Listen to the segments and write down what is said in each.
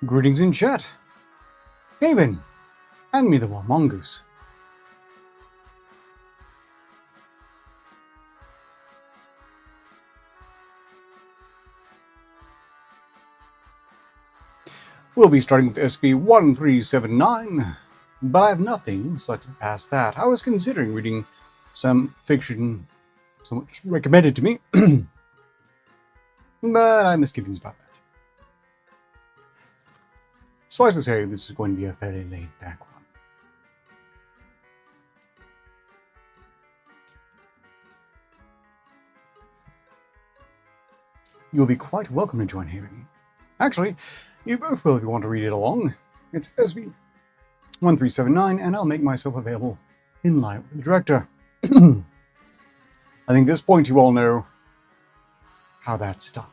Greetings in chat. Haven, hand me the wild mongoose. We'll be starting with SCP-1379, but I have nothing selected past that. I was considering reading some fiction somewhat recommended to me, but I have misgivings about that. Suffice to say, this is going to be a fairly laid-back one. You'll be quite welcome to join Haven. Actually, you both will if you want to read it along. It's SCP-1379, and I'll make myself available in line with the director. I think at this point you all know how that's done.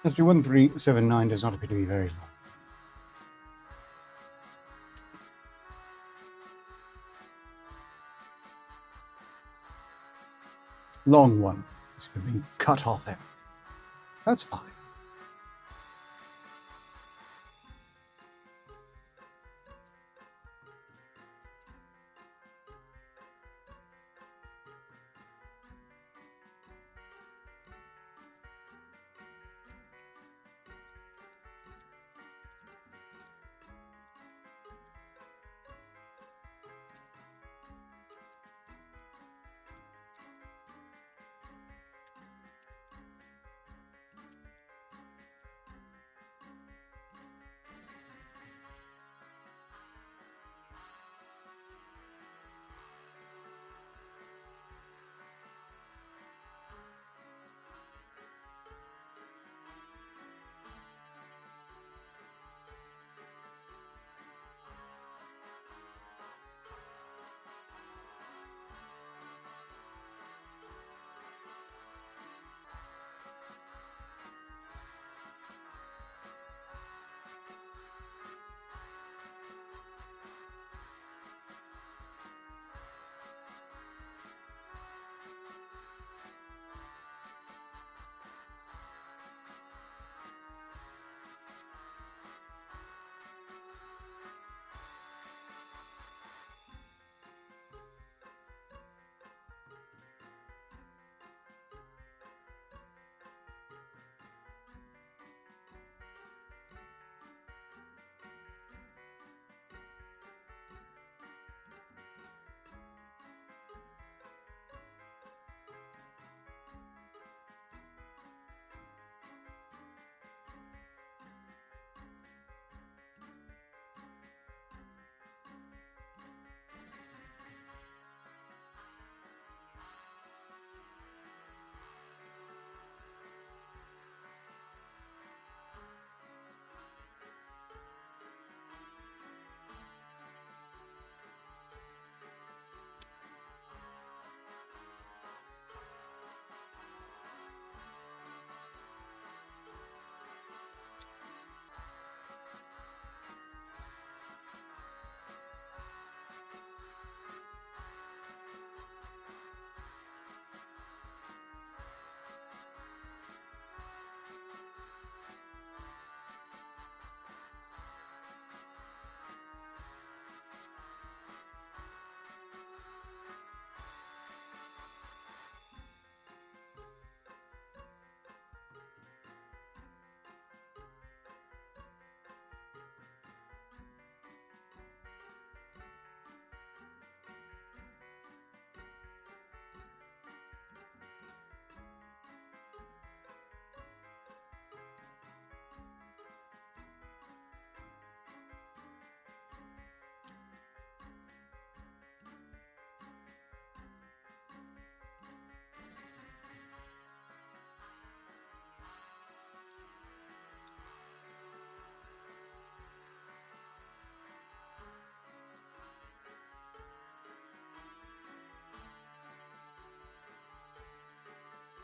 SCP-1379 does not appear to be very long. Long one. It's been cut off there. That's fine.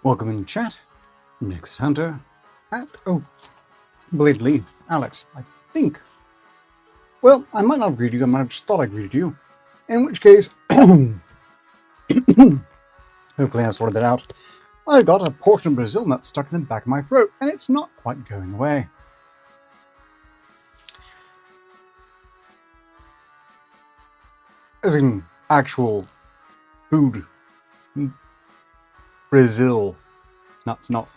Welcome in chat. Next Hunter. And, oh, belatedly, Alex, I think. Well, I might not have greeted you, I might have just thought I greeted you. In which case, hopefully I've sorted that out. I've got a portion of Brazil nut stuck in the back of my throat, and it's not quite going away. As in actual food. Brazil nuts, not.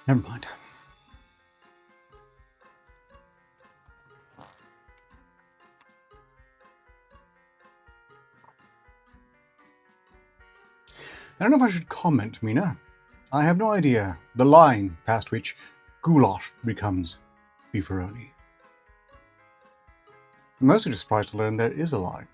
Never mind. I don't know if I should comment, Mina. I have no idea the line past which goulash becomes beefaroni. I'm mostly just surprised to learn there is a line.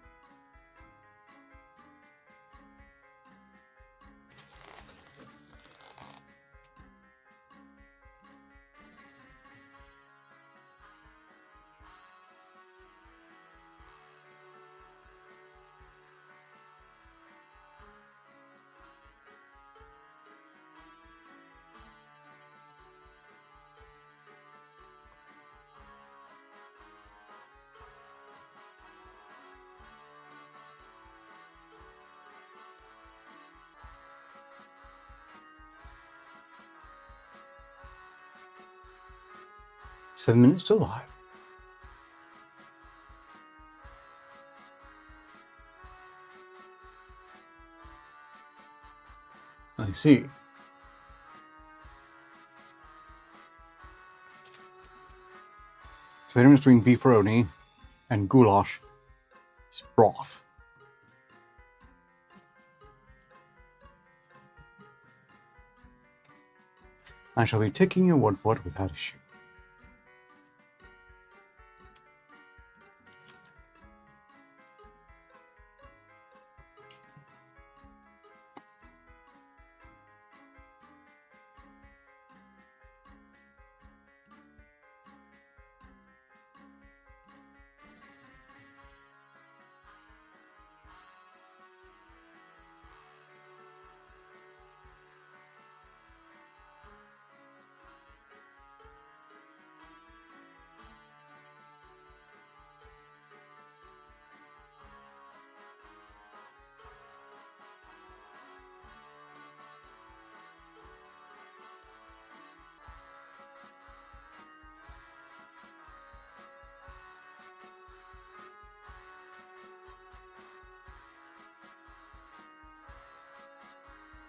Seven minutes to live. I see. So the difference between beefaroni and goulash is broth. I shall be taking your word for it without issue.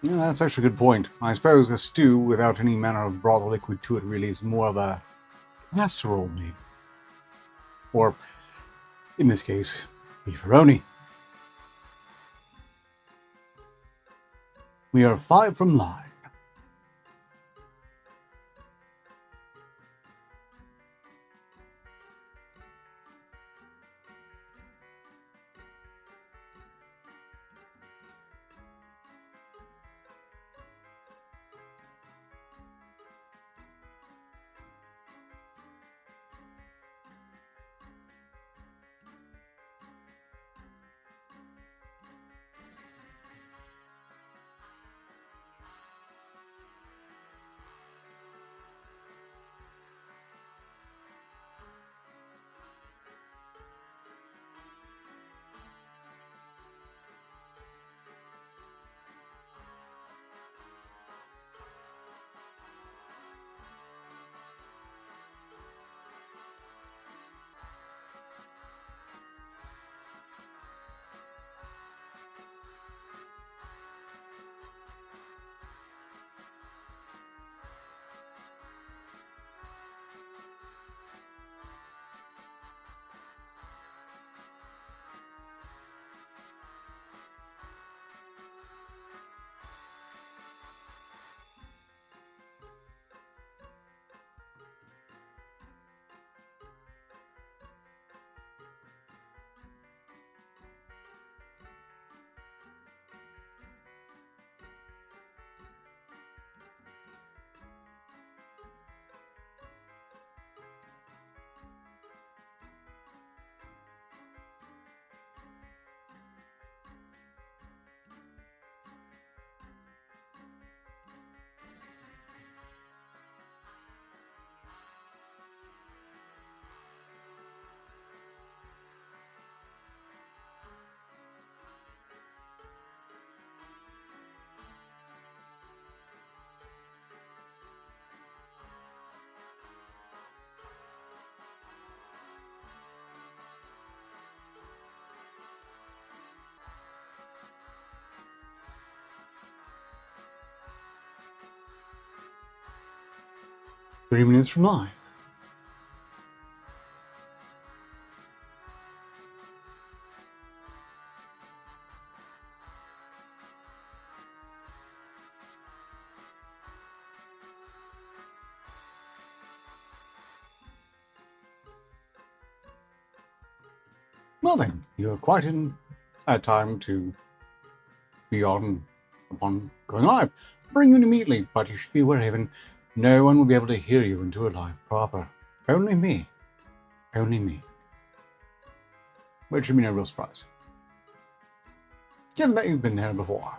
Yeah, that's actually a good point. I suppose a stew without any manner of broth or liquid to it really is more of a casserole, maybe. Or, in this case, beefaroni. We are 5 from live. 3 minutes from live. Well then, you're quite in time to be on upon going live. Bring you in immediately, but you should be aware, Haven, no one will be able to hear you until we're live proper. Only me. Only me. Which should be no real surprise, given that you've been there before.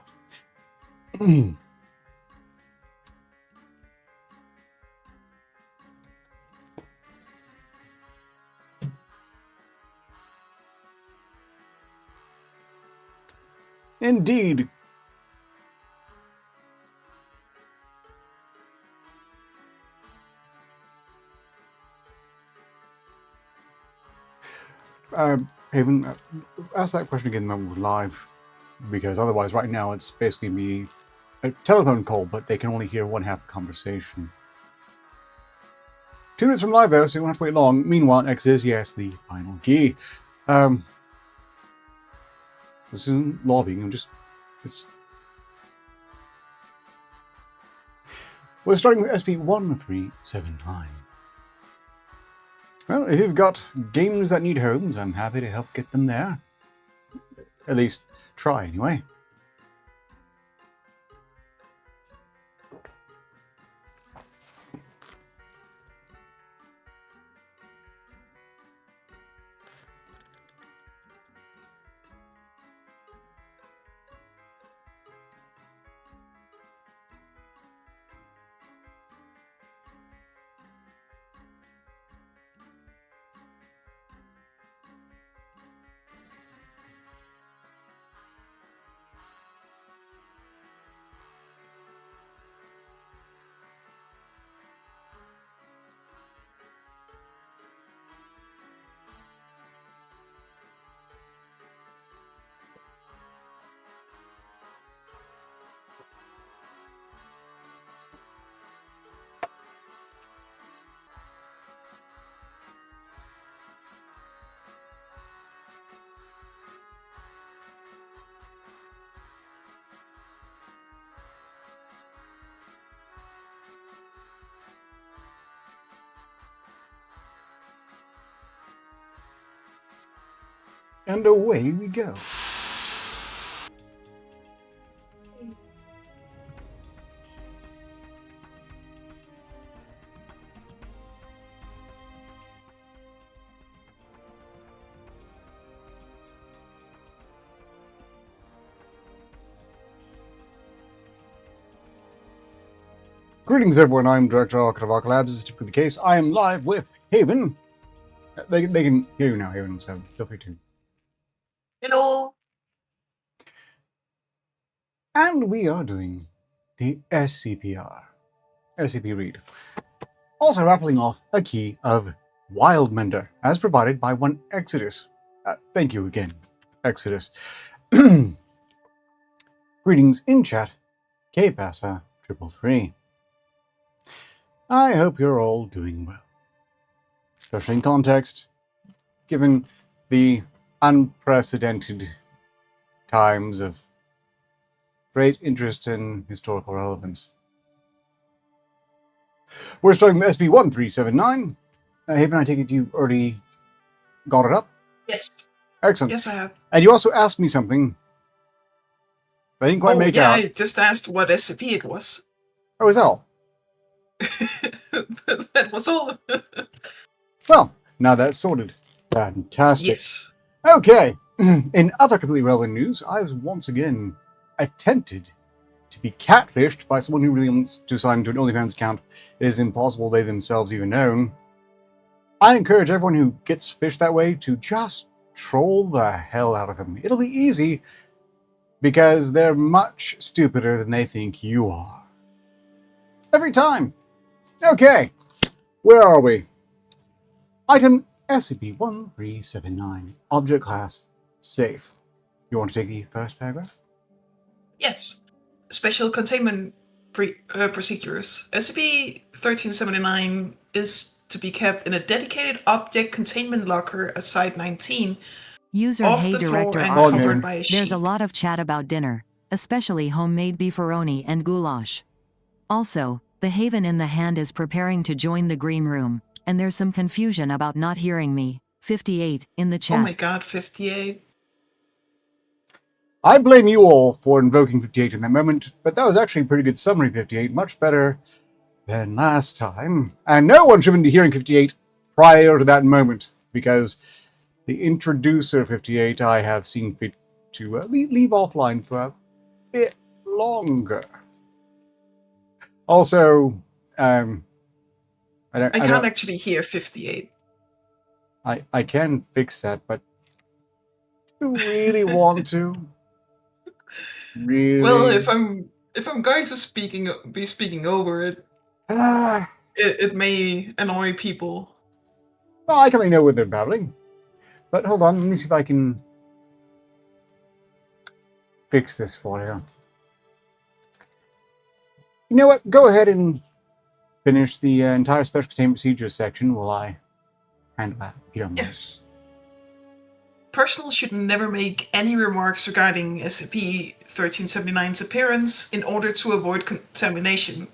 Indeed. Haven, ask that question again when we're live, because otherwise right now it's basically me, a telephone call, but they can only hear one half the conversation. 2 minutes from live though, so you won't have to wait long. Meanwhile, X is, yes, the final key. This isn't lobbying, we're starting with SCP-1379. Well, if you've got games that need homes, I'm happy to help get them there. At least, try anyway. And away we go. Greetings everyone, I'm Director Arcade of Arc Labs. This is typically the case. I am live with Haven. They can hear you now, Haven, so feel free to. Hello. And we are doing the SCPR. SCP read. Also rattling off a key of Wildmender, as provided by one Exodus. Thank you again, Exodus. Greetings in chat, Kpasa 333. I hope you're all doing well. Especially in context, given the unprecedented times of great interest in historical relevance. We're starting with SCP-1379. Haven, I take it you already got it up? Yes. Excellent. Yes, I have. And you also asked me something I didn't quite make out. I just asked what SCP it was. Oh, is that all? That was all. Well, now that's sorted. Fantastic. Yes. Okay. In other completely relevant news, I've once again attempted to be catfished by someone who really wants to sign into an OnlyFans account. It is impossible they themselves even know. I encourage everyone who gets fished that way to just troll the hell out of them. It'll be easy because they're much stupider than they think you are. Every time. Okay. Where are we? Item SCP-1379. Object class safe. You want to take the first paragraph? Yes. Special containment procedures. SCP-1379 is to be kept in a dedicated object containment locker at Site 19, User off Hey the floor Director and Archie. covered by a There's sheet. a lot of chat about dinner, especially homemade beefaroni and goulash. Also, the Haven in the Hand is preparing to join the green room, and there's some confusion about not hearing me. 58 in the chat. Oh my god, 58. I blame you all for invoking 58 in that moment, but that was actually a pretty good summary 58, much better than last time. And no one should have been hearing 58 prior to that moment, because the introducer 58 I have seen fit to leave offline for a bit longer. Also, I can't actually hear 58. I can fix that, but do you really want to? Really? Well, if I'm going to be speaking over it, it may annoy people. Well, I can't know what they're babbling. But hold on, let me see if I can fix this for you. You know what? Go ahead and finish the entire special containment procedures section while I handle that, if you don't mind. Yes. Personnel should never make any remarks regarding SCP-1379's appearance in order to avoid contamination.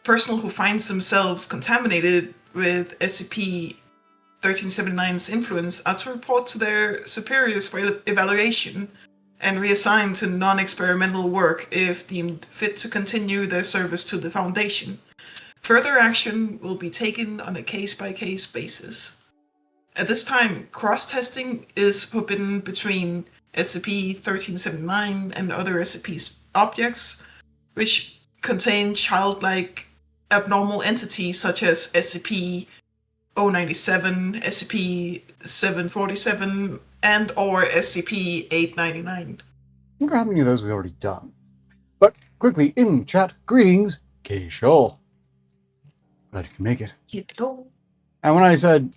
Personnel who finds themselves contaminated with SCP-1379's influence are to report to their superiors for evaluation and reassigned to non-experimental work if deemed fit to continue their service to the Foundation. Further action will be taken on a case-by-case basis. At this time, cross-testing is forbidden between SCP-1379 and other SCP objects, which contain childlike abnormal entities such as SCP-097, SCP-747, and or SCP-899. I wonder how many of those we've already done. But quickly, in chat, greetings, K-Shoal. Glad you can make it. Hello. And when I said,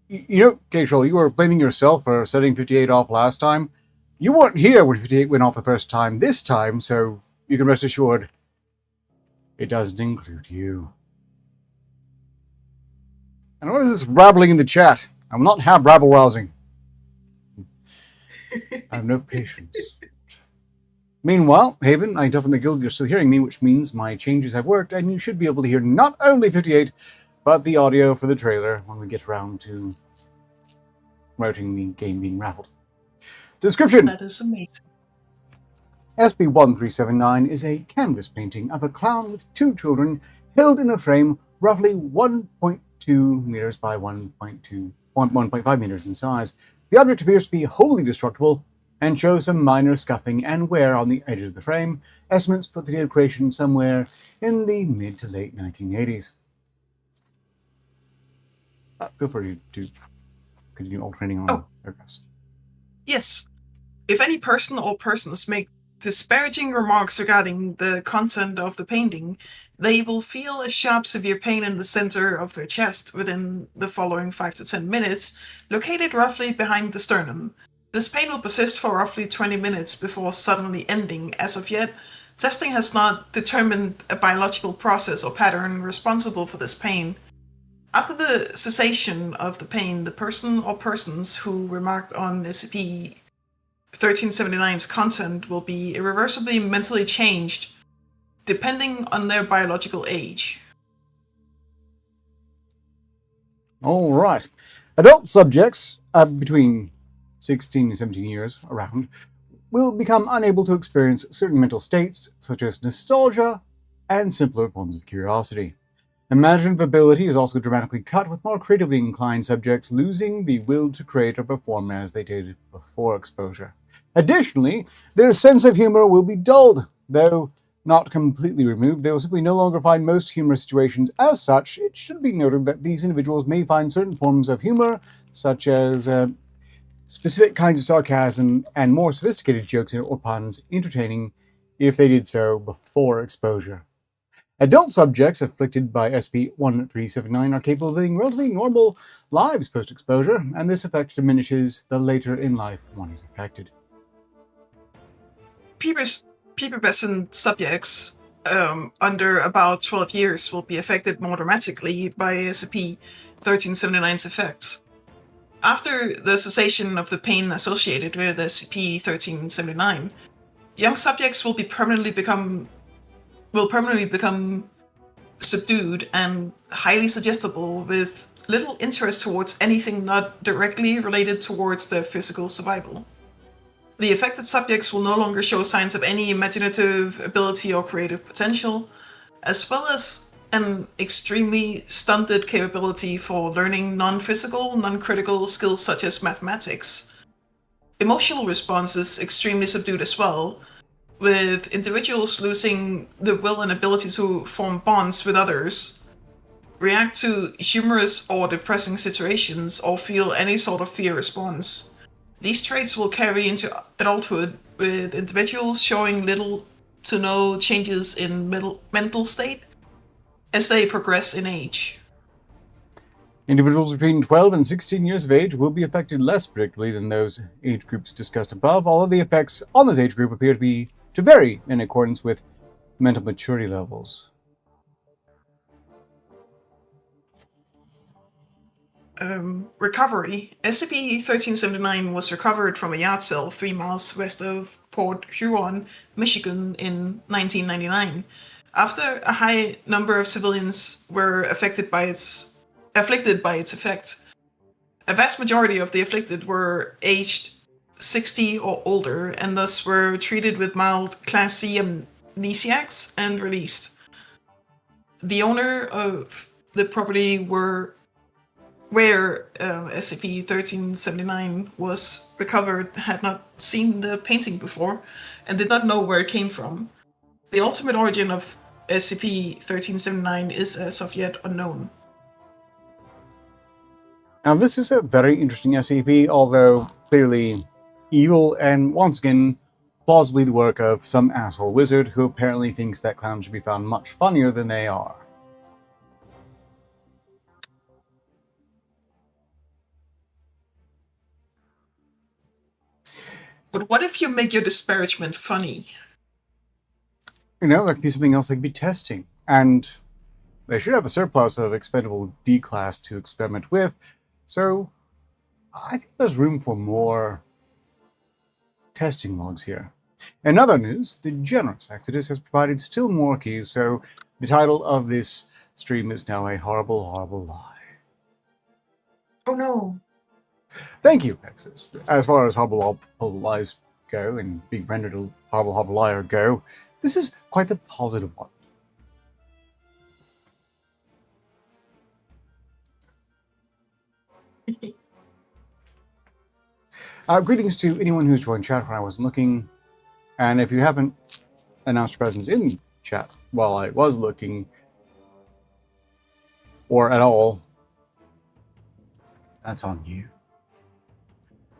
you know, K-Shoal, you were blaming yourself for setting 58 off last time. You weren't here when 58 went off the first time this time, so you can rest assured it doesn't include you. And what is this rabbling in the chat? I will not have rabble-rousing. I have no patience. Meanwhile, Haven, I tell from the guild you're still hearing me, which means my changes have worked, and you should be able to hear not only 58, but the audio for the trailer when we get around to promoting the game being raffled. Description. That is amazing. SB-1379 is a canvas painting of a clown with two children held in a frame roughly 1.2 meters by 1.5 meters in size. The object appears to be wholly destructible and shows some minor scuffing and wear on the edges of the frame. Estimates put the date of creation somewhere in the mid to late 1980s. Feel free to continue alternating on paragraphs. Yes. If any person or persons make disparaging remarks regarding the content of the painting, they will feel a sharp, severe pain in the center of their chest within the following 5 to 10 minutes, located roughly behind the sternum. This pain will persist for roughly 20 minutes before suddenly ending. As of yet, testing has not determined a biological process or pattern responsible for this pain. After the cessation of the pain, the person or persons who remarked on SCP-1379's content will be irreversibly mentally changed, depending on their biological age. All right. Adult subjects between 16 and 17 years around will become unable to experience certain mental states, such as nostalgia and simpler forms of curiosity. Imaginative ability is also dramatically cut, with more creatively inclined subjects losing the will to create or perform as they did before exposure. Additionally, their sense of humor will be dulled. Though not completely removed, they will simply no longer find most humorous situations as such. It should be noted that these individuals may find certain forms of humor, such as specific kinds of sarcasm and more sophisticated jokes or puns, entertaining if they did so before exposure. Adult subjects afflicted by SCP-1379 are capable of living relatively normal lives post-exposure, and this effect diminishes the later in life one is affected. prepubescent subjects under about 12 years will be affected more dramatically by SCP-1379's effects. After the cessation of the pain associated with SCP-1379, young subjects will permanently become subdued and highly suggestible, with little interest towards anything not directly related towards their physical survival. The affected subjects will no longer show signs of any imaginative ability or creative potential, as well as an extremely stunted capability for learning non-physical, non-critical skills such as mathematics. Emotional response is extremely subdued as well, with individuals losing the will and ability to form bonds with others, react to humorous or depressing situations, or feel any sort of fear response. These traits will carry into adulthood, with individuals showing little to no changes in mental state as they progress in age. Individuals between 12 and 16 years of age will be affected less predictably than those age groups discussed above, although the effects on this age group appear to vary in accordance with mental maturity levels. Recovery. SCP-1379 was recovered from a yard sale 3 miles west of Port Huron, Michigan in 1999, after a high number of civilians were afflicted by its effect. A vast majority of the afflicted were aged 60 or older, and thus were treated with mild Class C amnesiacs and released. The owner of the property where SCP-1379 was recovered had not seen the painting before and did not know where it came from. The ultimate origin of SCP-1379 is as of yet unknown. Now, this is a very interesting SCP, although clearly evil, and once again, plausibly the work of some asshole wizard who apparently thinks that clowns should be found much funnier than they are. But what if you make your disparagement funny? You know, that could be something else they could be testing. And they should have a surplus of expendable D-class to experiment with, so I think there's room for more testing logs here. In other news, the generous Exodus has provided still more keys, so the title of this stream is now A Horrible, Horrible Lie. Oh no. Thank you, Exodus. As far as horrible lies go, and being rendered a horrible liar go, this is quite the positive one. Greetings to anyone who's joined chat when I wasn't looking, and if you haven't announced your presence in chat while I was looking, or at all, that's on you.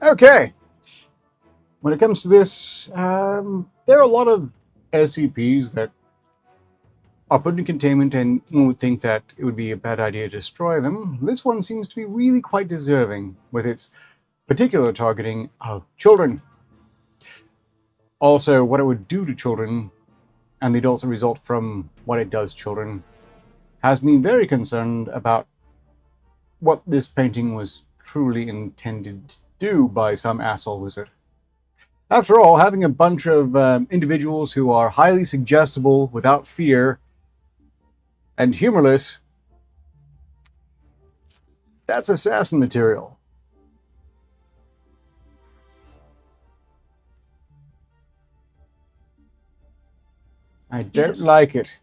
Okay. When it comes to this, there are a lot of SCPs that are put in containment, and one would think that it would be a bad idea to destroy them. This one seems to be really quite deserving with its particular targeting of children. Also, what it would do to children and the adults that result from what it does to children has me very concerned about what this painting was truly intended to do by some asshole wizard. After all, having a bunch of individuals who are highly suggestible, without fear, and humorless, that's assassin material. I don't like it.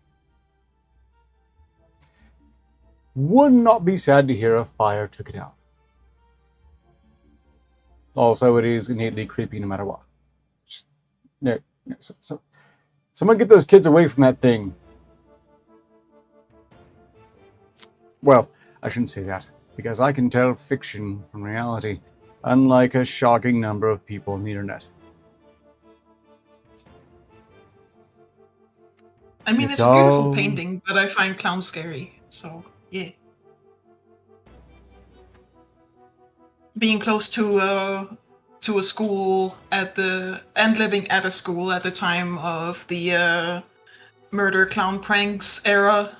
Would not be sad to hear a fire took it out. Also, it is innately creepy no matter what. Just, no, someone get those kids away from that thing. Well, I shouldn't say that, because I can tell fiction from reality, unlike a shocking number of people on the internet. I mean, it's a beautiful painting, but I find clowns scary, so yeah. Being close to to a school and living at a school at the time of the murder clown pranks era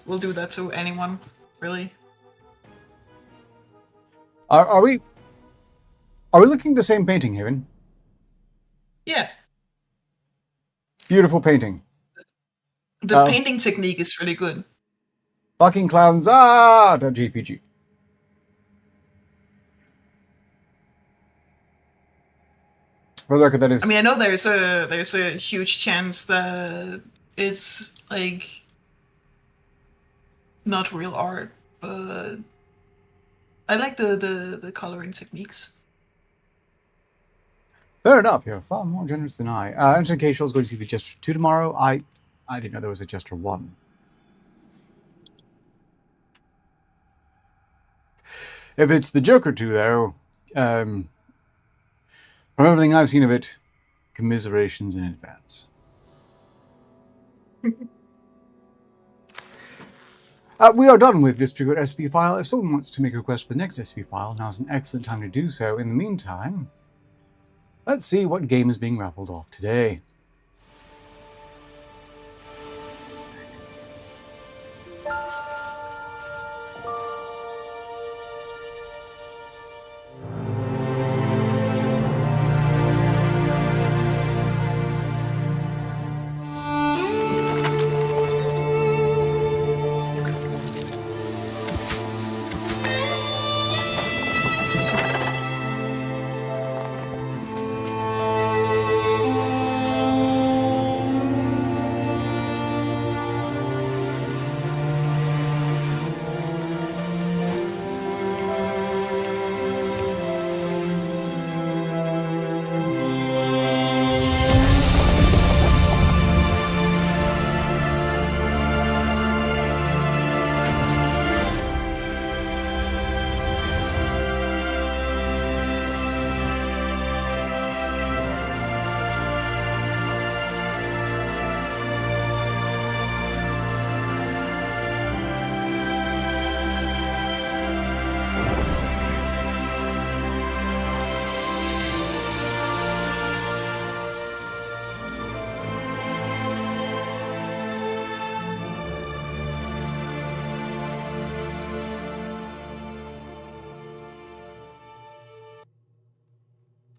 will do that to anyone, really. Are we looking at the same painting, Haven? Yeah, Beautiful painting. the painting technique is really good. Fucking clowns, .gpg. For the record, that is... I mean, I know there's a huge chance that it's like not real art, but I like the coloring techniques. Fair enough, you're far more generous than I. Anton K. Shaw's going to see the Jester 2 tomorrow. I didn't know there was a Jester 1. If it's the Joker 2, though, from everything I've seen of it, commiserations in advance. We are done with this particular SCP file. If someone wants to make a request for the next SCP file, now's an excellent time to do so. In the meantime, let's see what game is being raffled off today.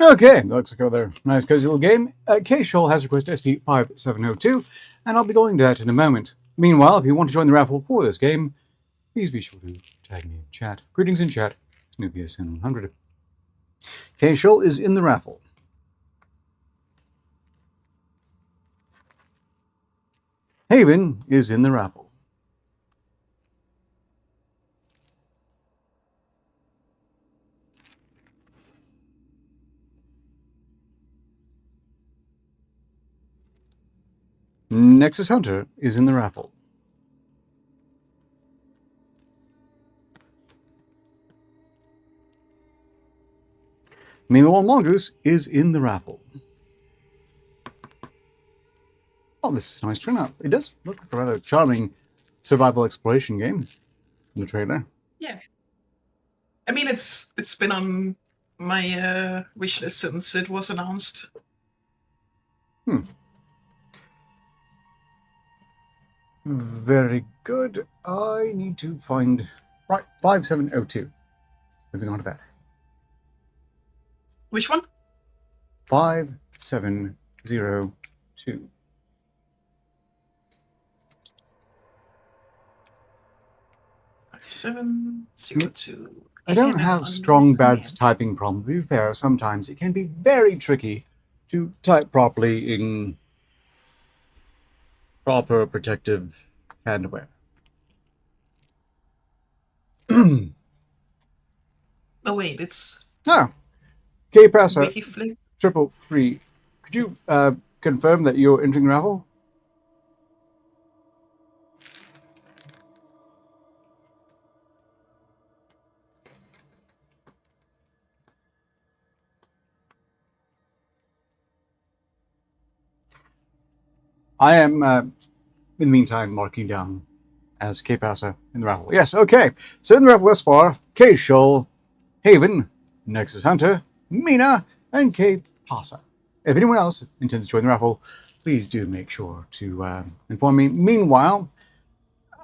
Okay, that looks like another nice cozy little game. K-Shoal has requested SP5702, and I'll be going to that in a moment. Meanwhile, if you want to join the raffle for this game, please be sure to tag me in chat. Greetings in chat, SnoopySN100. K-Shoal is in the raffle. Haven is in the raffle. Nexus Hunter is in the raffle. Meanwhile, Mongoose is in the raffle. Oh, this is a nice turnout. It does look like a rather charming survival exploration game in the trailer. Yeah. I mean, it's been on my wish list since it was announced. Very good. I need to find... Right, 5702. Moving on to that. Which one? 5702. Seven zero two. I don't have strong bad's typing problem. To be fair, sometimes it can be very tricky to type properly in proper protective handwear. Oh wait, it's Oh, K-Presser Wikiflip. 333. Could you confirm that you're entering the raffle? I am, in the meantime, marking down as K-Passer in the raffle. Yes, okay. So in the raffle thus far, K-Shoal, Haven, Nexus Hunter, Mina, and Kay Pasa. If anyone else intends to join the raffle, please do make sure to inform me. Meanwhile,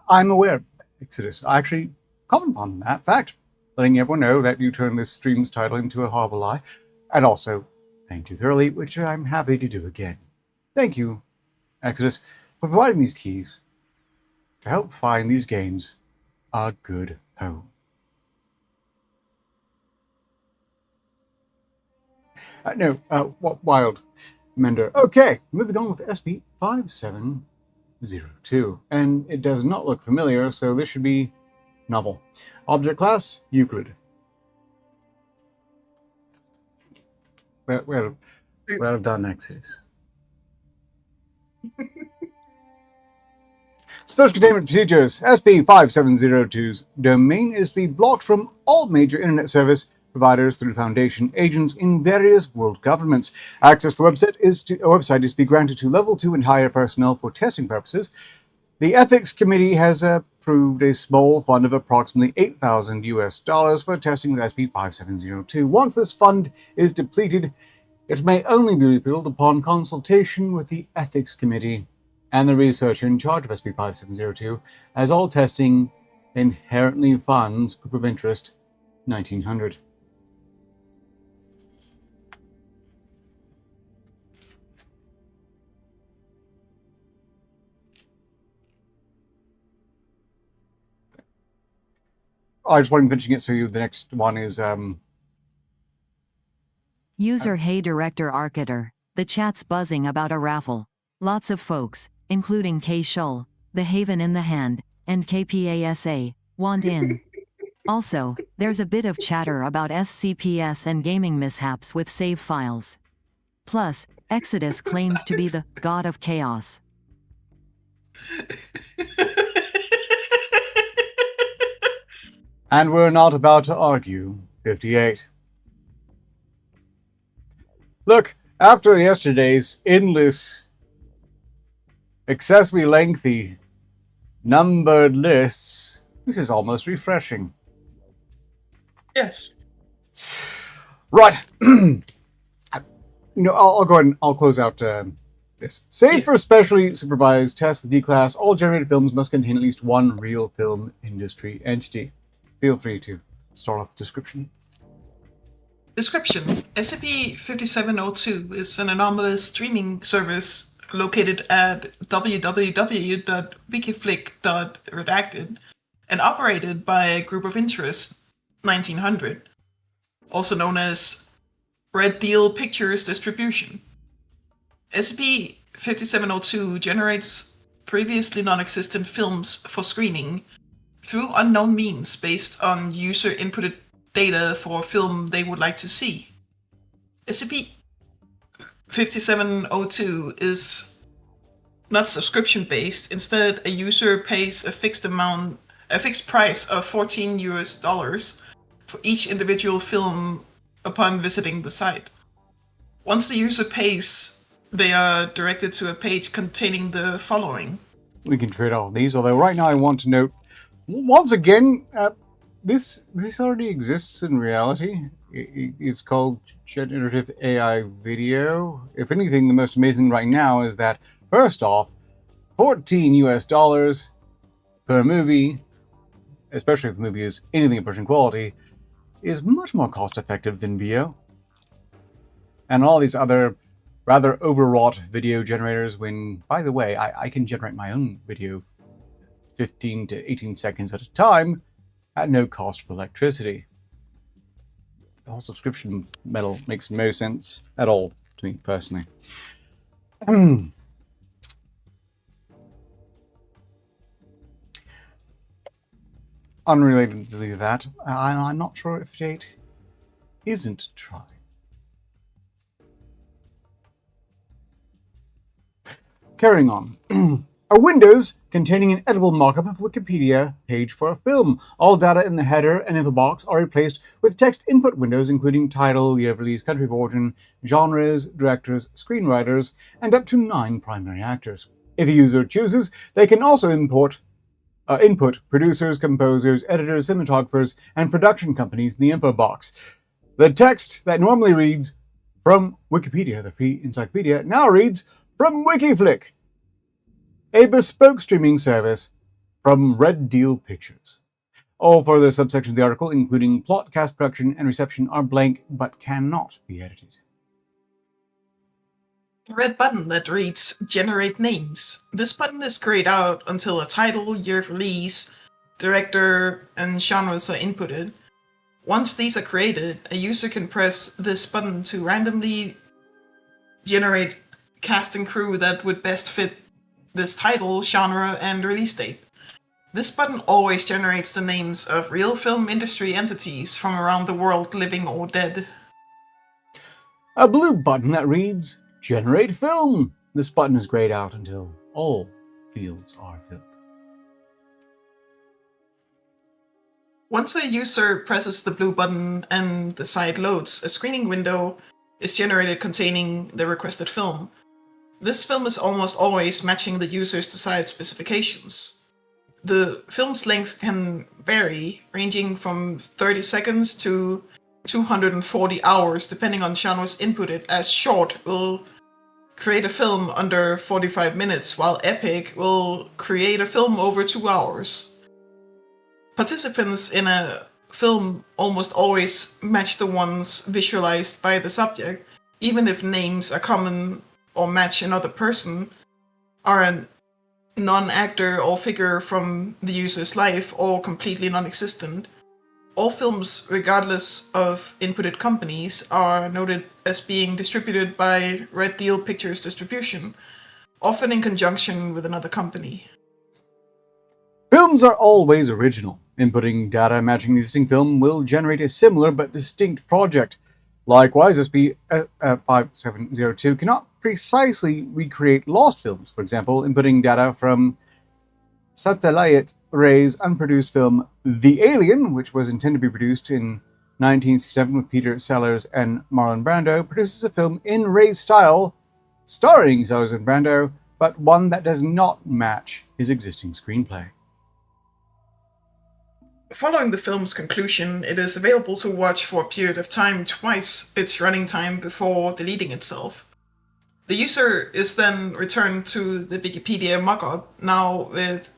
I'm aware of Exodus. I actually comment on that fact, letting everyone know that you turned this stream's title into a horrible lie, and also thank you thoroughly, which I'm happy to do again. Thank you, Exodus, for providing these keys to help find these games a good home. Wild Mender. Okay, moving on with SCP-5702. And it does not look familiar, so this should be novel. Object class, Euclid. Well done, Exodus. Special Containment Procedures. SCP-5702's domain is to be blocked from all major internet service providers through Foundation agents in various world governments. Access to the website is to be granted to Level 2 and higher personnel for testing purposes. The Ethics Committee has approved a small fund of approximately $8,000 for testing with SCP-5702. Once this fund is depleted, it may only be refilled upon consultation with the Ethics Committee and the researcher in charge of SCP-5702, as all testing inherently funds Group of Interest 1900. I just wasn't finishing it, so the next one is User Hey Director Arcater. The chat's buzzing about a raffle. Lots of folks, including K. Shull, The Haven in the Hand, and KPASA, want in. Also, there's a bit of chatter about SCPS and gaming mishaps with save files. Plus, Exodus claims to be the god of chaos. And we're not about to argue. 58. Look, after yesterday's endless, excessively lengthy, numbered lists, this is almost refreshing. Yes. Right. I'll go ahead and I'll close out this. Save for specially supervised tests with D-Class, all generated films must contain at least one real film industry entity. Feel free to start off the description. Description. SCP-5702 is an anomalous streaming service located at www.wikiflick.redacted and operated by a Group of Interest 1900, also known as Red Deal Pictures Distribution. SCP-5702 generates previously non-existent films for screening through unknown means based on user inputted data for a film they would like to see. SCP-5702 is not subscription-based. Instead, a user pays a fixed price of $14 for each individual film upon visiting the site. Once the user pays, they are directed to a page containing the following. We can trade all these, although right now I want to note, once again, this already exists in reality. It's called Generative AI Video. If anything, the most amazing thing right now is that, first off, $14 per movie, especially if the movie is anything approaching quality, is much more cost-effective than VO. And all these other rather overwrought video generators when, by the way, I can generate my own video 15 to 18 seconds at a time at no cost for electricity. The whole subscription model makes no sense at all to me personally. Unrelated to that, I'm not sure if Jade isn't trying. Carrying on. A Windows containing an edible markup of Wikipedia page for a film. All data in the header and in the box are replaced with text input windows including title, year of release, country of origin, genres, directors, screenwriters, and up to 9 primary actors. If a user chooses, they can also input producers, composers, editors, cinematographers, and production companies in the info box. The text that normally reads from Wikipedia, the free encyclopedia, now reads from Wikiflick, a bespoke streaming service from Red Deal Pictures. All further subsections of the article, including plot, cast, production, and reception, are blank but cannot be edited. A red button that reads Generate Names. This button is grayed out until a title, year of release, director, and genres are inputted. Once these are created, a user can press this button to randomly generate cast and crew that would best fit this title, genre, and release date. This button always generates the names of real film industry entities from around the world, living or dead. A blue button that reads Generate Film. This button is grayed out until all fields are filled. Once a user presses the blue button and the site loads, a screening window is generated containing the requested film. This film is almost always matching the user's desired specifications. The film's length can vary, ranging from 30 seconds to 240 hours, depending on genres inputted, as short will create a film under 45 minutes, while epic will create a film over 2 hours. Participants in a film almost always match the ones visualized by the subject, even if names are common or match another person, are a non-actor or figure from the user's life, or completely non-existent. All films, regardless of inputted companies, are noted as being distributed by Red Deal Pictures Distribution, often in conjunction with another company. Films are always original. Inputting data matching an existing film will generate a similar but distinct project. Likewise, SCP-5702 cannot precisely recreate lost films. For example, inputting data from satellite array's unproduced film The Alien, which was intended to be produced in 1967 with Peter Sellers and Marlon Brando, produces a film in Ray's style, starring Sellers and Brando, but one that does not match his existing screenplay. Following the film's conclusion, it is available to watch for a period of time, twice its running time, before deleting itself. The user is then returned to the Wikipedia mockup, now with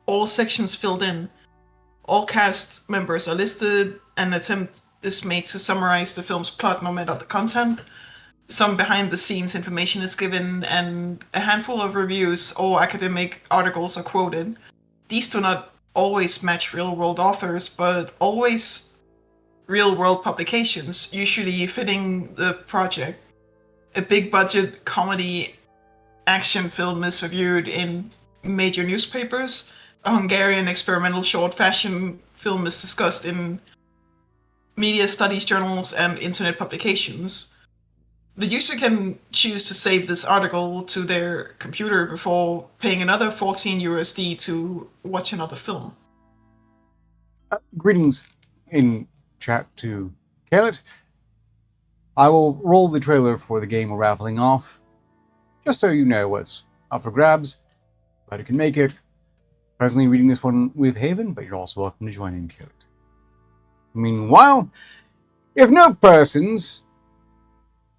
all sections filled in. All cast members are listed, an attempt is made to summarize the film's plot no matter the content. Some behind-the-scenes information is given, and a handful of reviews or academic articles are quoted. These do not always match real-world authors, but always real-world publications, usually fitting the project. A big-budget comedy action film is reviewed in major newspapers. A Hungarian experimental short fashion film is discussed in media studies journals and internet publications. The user can choose to save this article to their computer before paying another $14 to watch another film. Greetings in chat to Kaylet. I will roll the trailer for the game we're raffling off, just so you know what's up for grabs. Glad you can make it. Presently reading this one with Haven, but you're also welcome to join in, Kaylet. Meanwhile, if no persons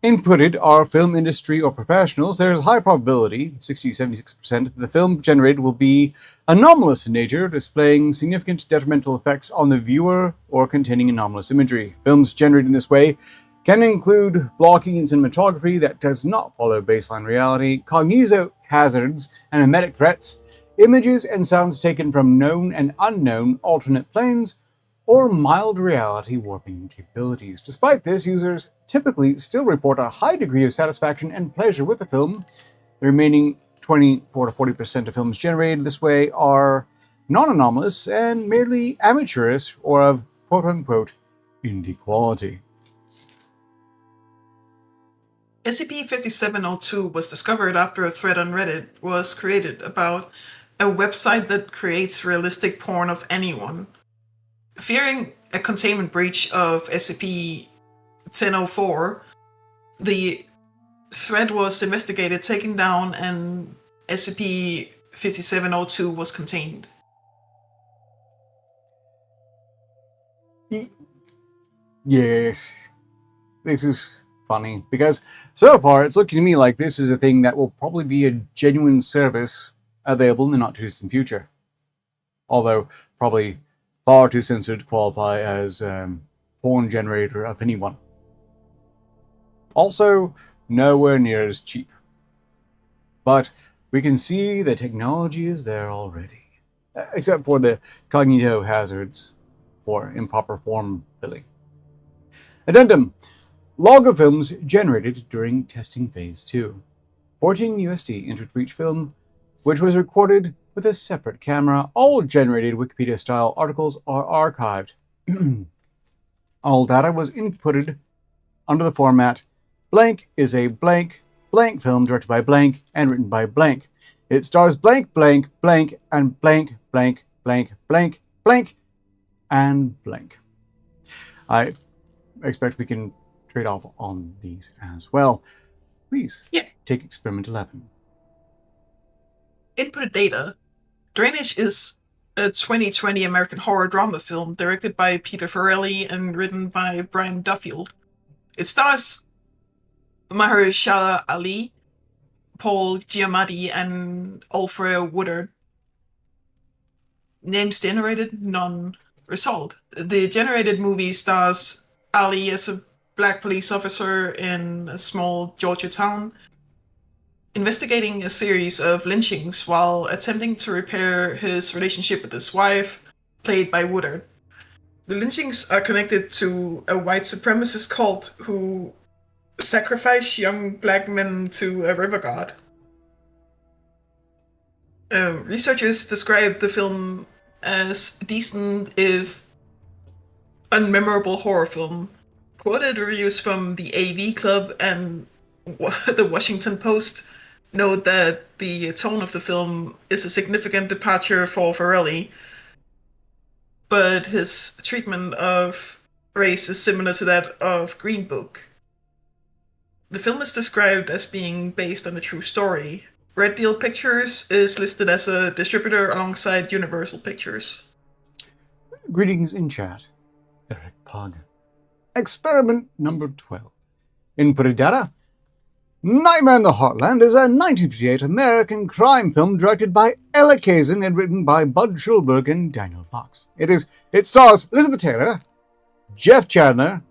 inputted are film industry or professionals, there is a high probability, 60-76%, that the film generated will be anomalous in nature, displaying significant detrimental effects on the viewer or containing anomalous imagery. Films generated in this way can include blocking in cinematography that does not follow baseline reality, cognito hazards and emetic threats, images and sounds taken from known and unknown alternate planes, or mild reality warping capabilities. Despite this, users typically still report a high degree of satisfaction and pleasure with the film. The remaining 24 to 40% of films generated this way are non-anomalous and merely amateurish or of quote-unquote indie quality. SCP-5702 was discovered after a thread on Reddit was created about a website that creates realistic porn of anyone. Fearing a containment breach of SCP-1004, the thread was investigated, taken down, and SCP-5702 was contained. Yes, this is funny, because so far it's looking to me like this is a thing that will probably be a genuine service available in the not-too-distant future. Although, probably far too censored to qualify as porn generator of anyone. Also, nowhere near as cheap. But we can see the technology is there already. Except for the cognito hazards for improper form filling. Addendum. Log of films generated during testing phase 2. 14 USD entered for each film, which was recorded with a separate camera. All generated Wikipedia-style articles are archived. All data was inputted under the format blank is a blank film directed by blank and written by blank. It stars blank blank blank and blank blank blank blank blank and blank. I expect we can trade off on these as well. Please take experiment 11. Input data. Drainage is a 2020 American horror drama film directed by Peter Farrelly and written by Brian Duffield. It stars Mahershala Ali, Paul Giamatti, and Alfred Woodard. Names generated? None. Result. The generated movie stars Ali as a black police officer in a small Georgia town, investigating a series of lynchings while attempting to repair his relationship with his wife, played by Woodard. The lynchings are connected to a white supremacist cult who sacrifice young black men to a river god. Researchers describe the film as decent if unmemorable horror film. Quoted reviews from the AV Club and the Washington Post note that the tone of the film is a significant departure for Farrelly, but his treatment of race is similar to that of Green Book. The film is described as being based on a true story. Red Deal Pictures is listed as a distributor alongside Universal Pictures. Greetings in chat. Eric Pug. Experiment number 12. Inputted data. Nightmare in the Heartland is a 1958 American crime film directed by Ella Kazin and written by Bud Schulberg and Daniel Fox. It stars Elizabeth Taylor, Jeff Chandler,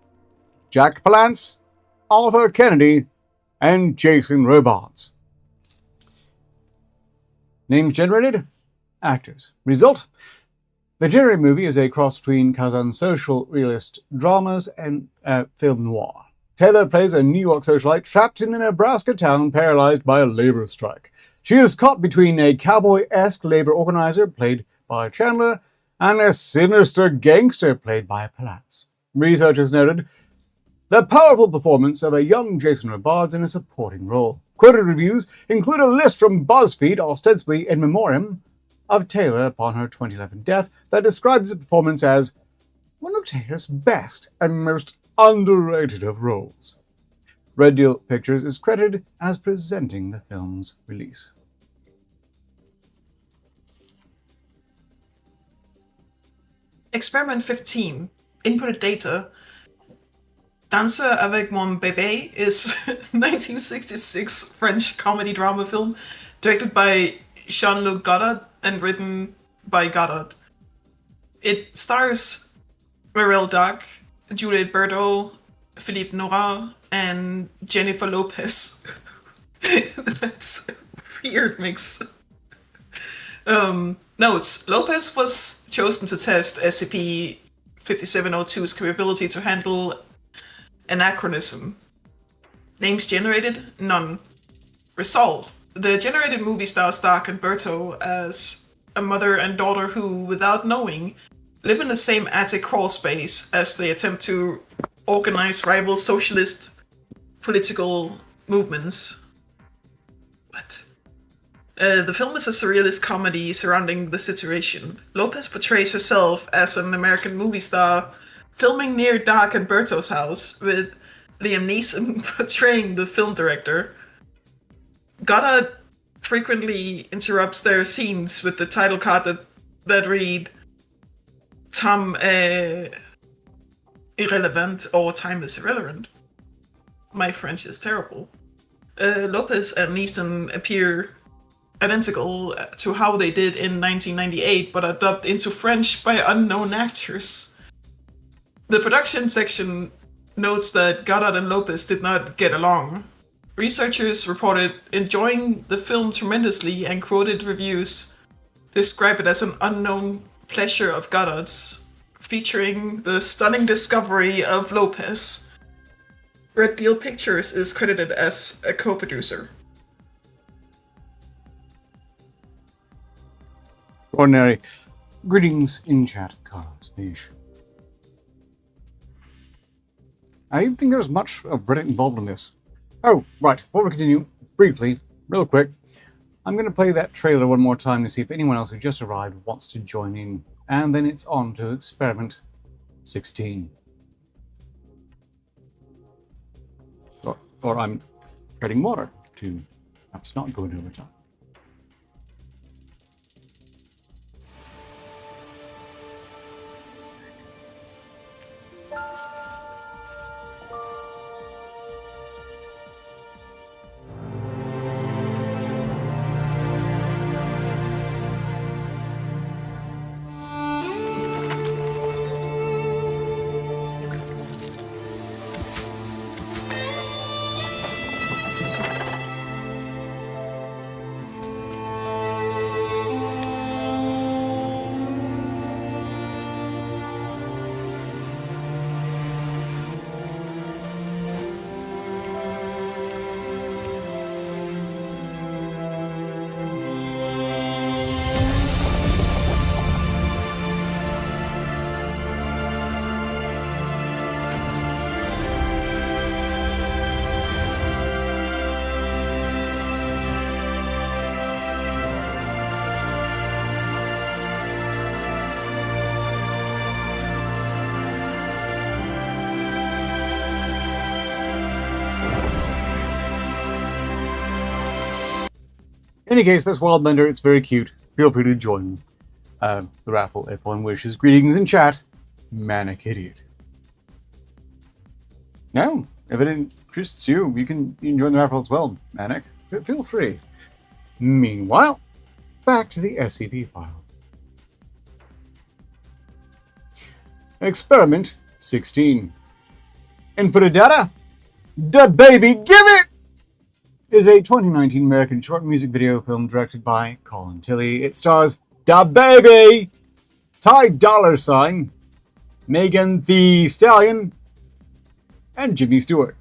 Jack Palance, Arthur Kennedy, and Jason Robards. Names generated? Actors. Result? The generated movie is a cross between Kazan's social realist dramas and film noir. Taylor plays a New York socialite trapped in a Nebraska town paralyzed by a labor strike. She is caught between a cowboy-esque labor organizer, played by Chandler, and a sinister gangster, played by Palance. Researchers noted the powerful performance of a young Jason Robards in a supporting role. Quoted reviews include a list from BuzzFeed, ostensibly in memoriam of Taylor upon her 2011 death, that describes the performance as one of Taylor's best and most underrated of roles. Red Deal Pictures is credited as presenting the film's release. Experiment 15. Inputted data. Danser avec mon bébé is a 1966 French comedy drama film directed by Jean-Luc Godard and written by Godard. It stars Meryl Dark, Juliette Berdot, Philippe Nora, and Jennifer Lopez. That's a weird mix. Notes. Lopez was chosen to test SCP-5702's capability to handle anachronism. Names generated? None. Result. The generated movie stars Dark and Berto as a mother and daughter who, without knowing, live in the same attic crawl space as they attempt to organize rival socialist political movements. What? The film is a surrealist comedy surrounding the situation. Lopez portrays herself as an American movie star filming near Dark and Berto's house, with Liam Neeson portraying the film director. Goddard frequently interrupts their scenes with the title card that read Tom irrelevant or time is irrelevant. My French is terrible. Lopez and Neeson appear identical to how they did in 1998, but are dubbed into French by unknown actors. The production section notes that Goddard and Lopez did not get along. Researchers reported enjoying the film tremendously, and quoted reviews describe it as an unknown pleasure of Goddard's, featuring the stunning discovery of Lopez. Red Deal Pictures is credited as a co-producer. Ordinary. Greetings in chat, Carlos Niche. I didn't think there was much of Reddit involved in this. Oh, right. Before we continue, briefly, real quick, I'm going to play that trailer one more time to see if anyone else who just arrived wants to join in. And then it's on to Experiment 16. Or I'm treading water to perhaps not go into overtime. In any case, that's Wildbender. It's very cute. Feel free to join the raffle if one wishes. Greetings in chat, Manic Idiot. Now, if it interests you, you can join the raffle as well, Manic. Feel free. Meanwhile, back to the SCP file. Experiment 16. Inputted data. Da baby, give it! Is a 2019 American short music video film directed by Colin Tilley. It stars Da Baby, Ty Dollar Sign, Megan Thee Stallion, and Jimmy Stewart.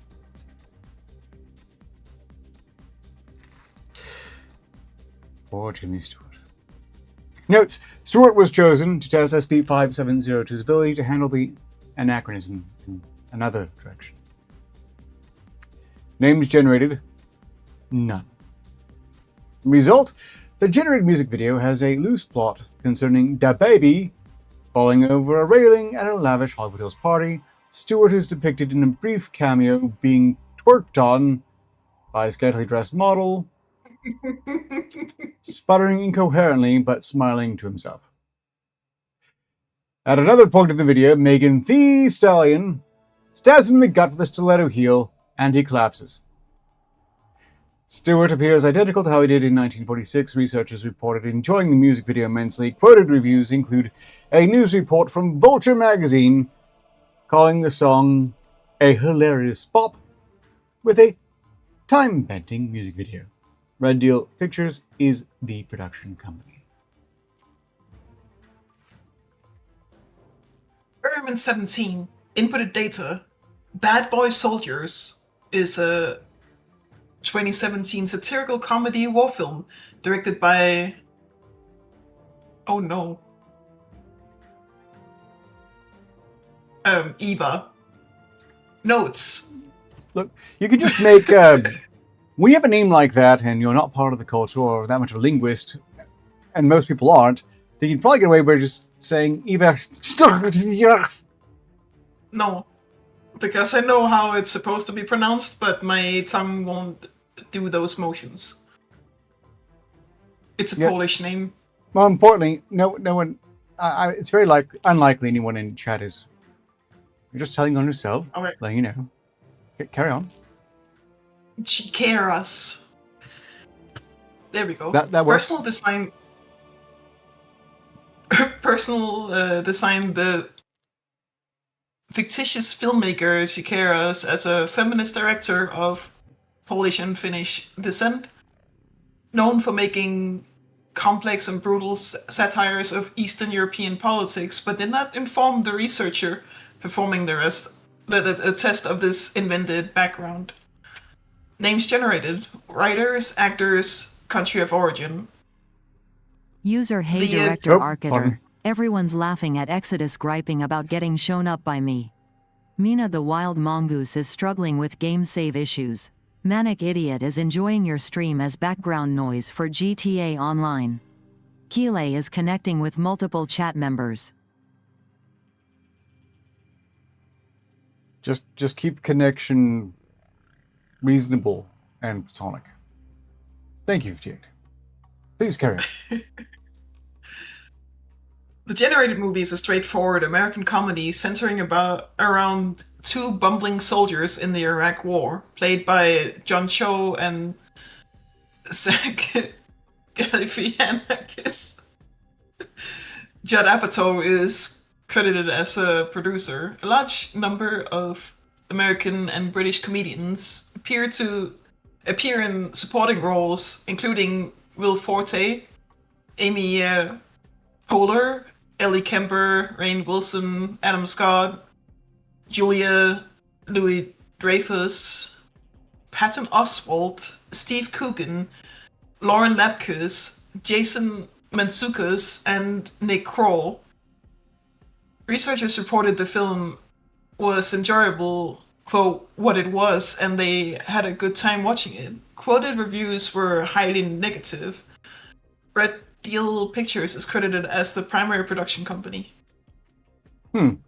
Poor Jimmy Stewart. Notes: Stewart was chosen to test SCP-5702's ability to handle the anachronism in another direction. Names generated: none. Result: the generated music video has a loose plot concerning Da Baby falling over a railing at a lavish Hollywood Hills party. Stewart is depicted in a brief cameo being twerked on by a scantily dressed model, sputtering incoherently but smiling to himself. At another point of the video, Megan Thee Stallion stabs him in the gut with a stiletto heel, and he collapses. Stewart appears identical to how he did in 1946. Researchers reported enjoying the music video immensely. Quoted reviews include a news report from Vulture magazine calling the song a hilarious bop with a time-bending music video. Red Deal Pictures is the production company. Experiment 17. Inputted data. Bad Boy Soldiers is a 2017 satirical comedy war film directed by... Oh no. Eva. Notes. Look, you could just make... when you have a name like that and you're not part of the culture or that much of a linguist, and most people aren't, then you'd probably get away by just saying Eva... No. Because I know how it's supposed to be pronounced, but my tongue won't do those motions. It's a Polish name. More importantly, no one. It's very unlikely anyone in chat is You're just telling on yourself. All right. Letting you know. Carry on. Chiqueras. There we go. That works. Personal design. Personal design the fictitious filmmaker Chiqueras as a feminist director of Polish and Finnish descent, known for making complex and brutal satires of Eastern European politics, but did not inform the researcher performing the test of this invented background. Names generated: writers, actors, country of origin. User Hey The, Director Oh, Arcater. pardon. Everyone's laughing at Exodus griping about getting shown up by me. Mina the Wild Mongoose is struggling with game save issues. Manic Idiot is enjoying your stream as background noise for GTA Online. Keeley is connecting with multiple chat members. Just keep connection reasonable and platonic. Thank you, Jade. Please carry on. The generated movie is a straightforward American comedy centering around two bumbling soldiers in the Iraq War, played by John Cho and Zach Galifianakis. Judd Apatow is credited as a producer. A large number of American and British comedians appear in supporting roles, including Will Forte, Amy Poehler, Ellie Kemper, Rainn Wilson, Adam Scott, Julia Louis-Dreyfus, Patton Oswalt, Steve Coogan, Lauren Lapkus, Jason Mantzoukas, and Nick Kroll. Researchers reported the film was enjoyable for what it was, and they had a good time watching it. Quoted reviews were highly negative. Red Deal Pictures is credited as the primary production company. You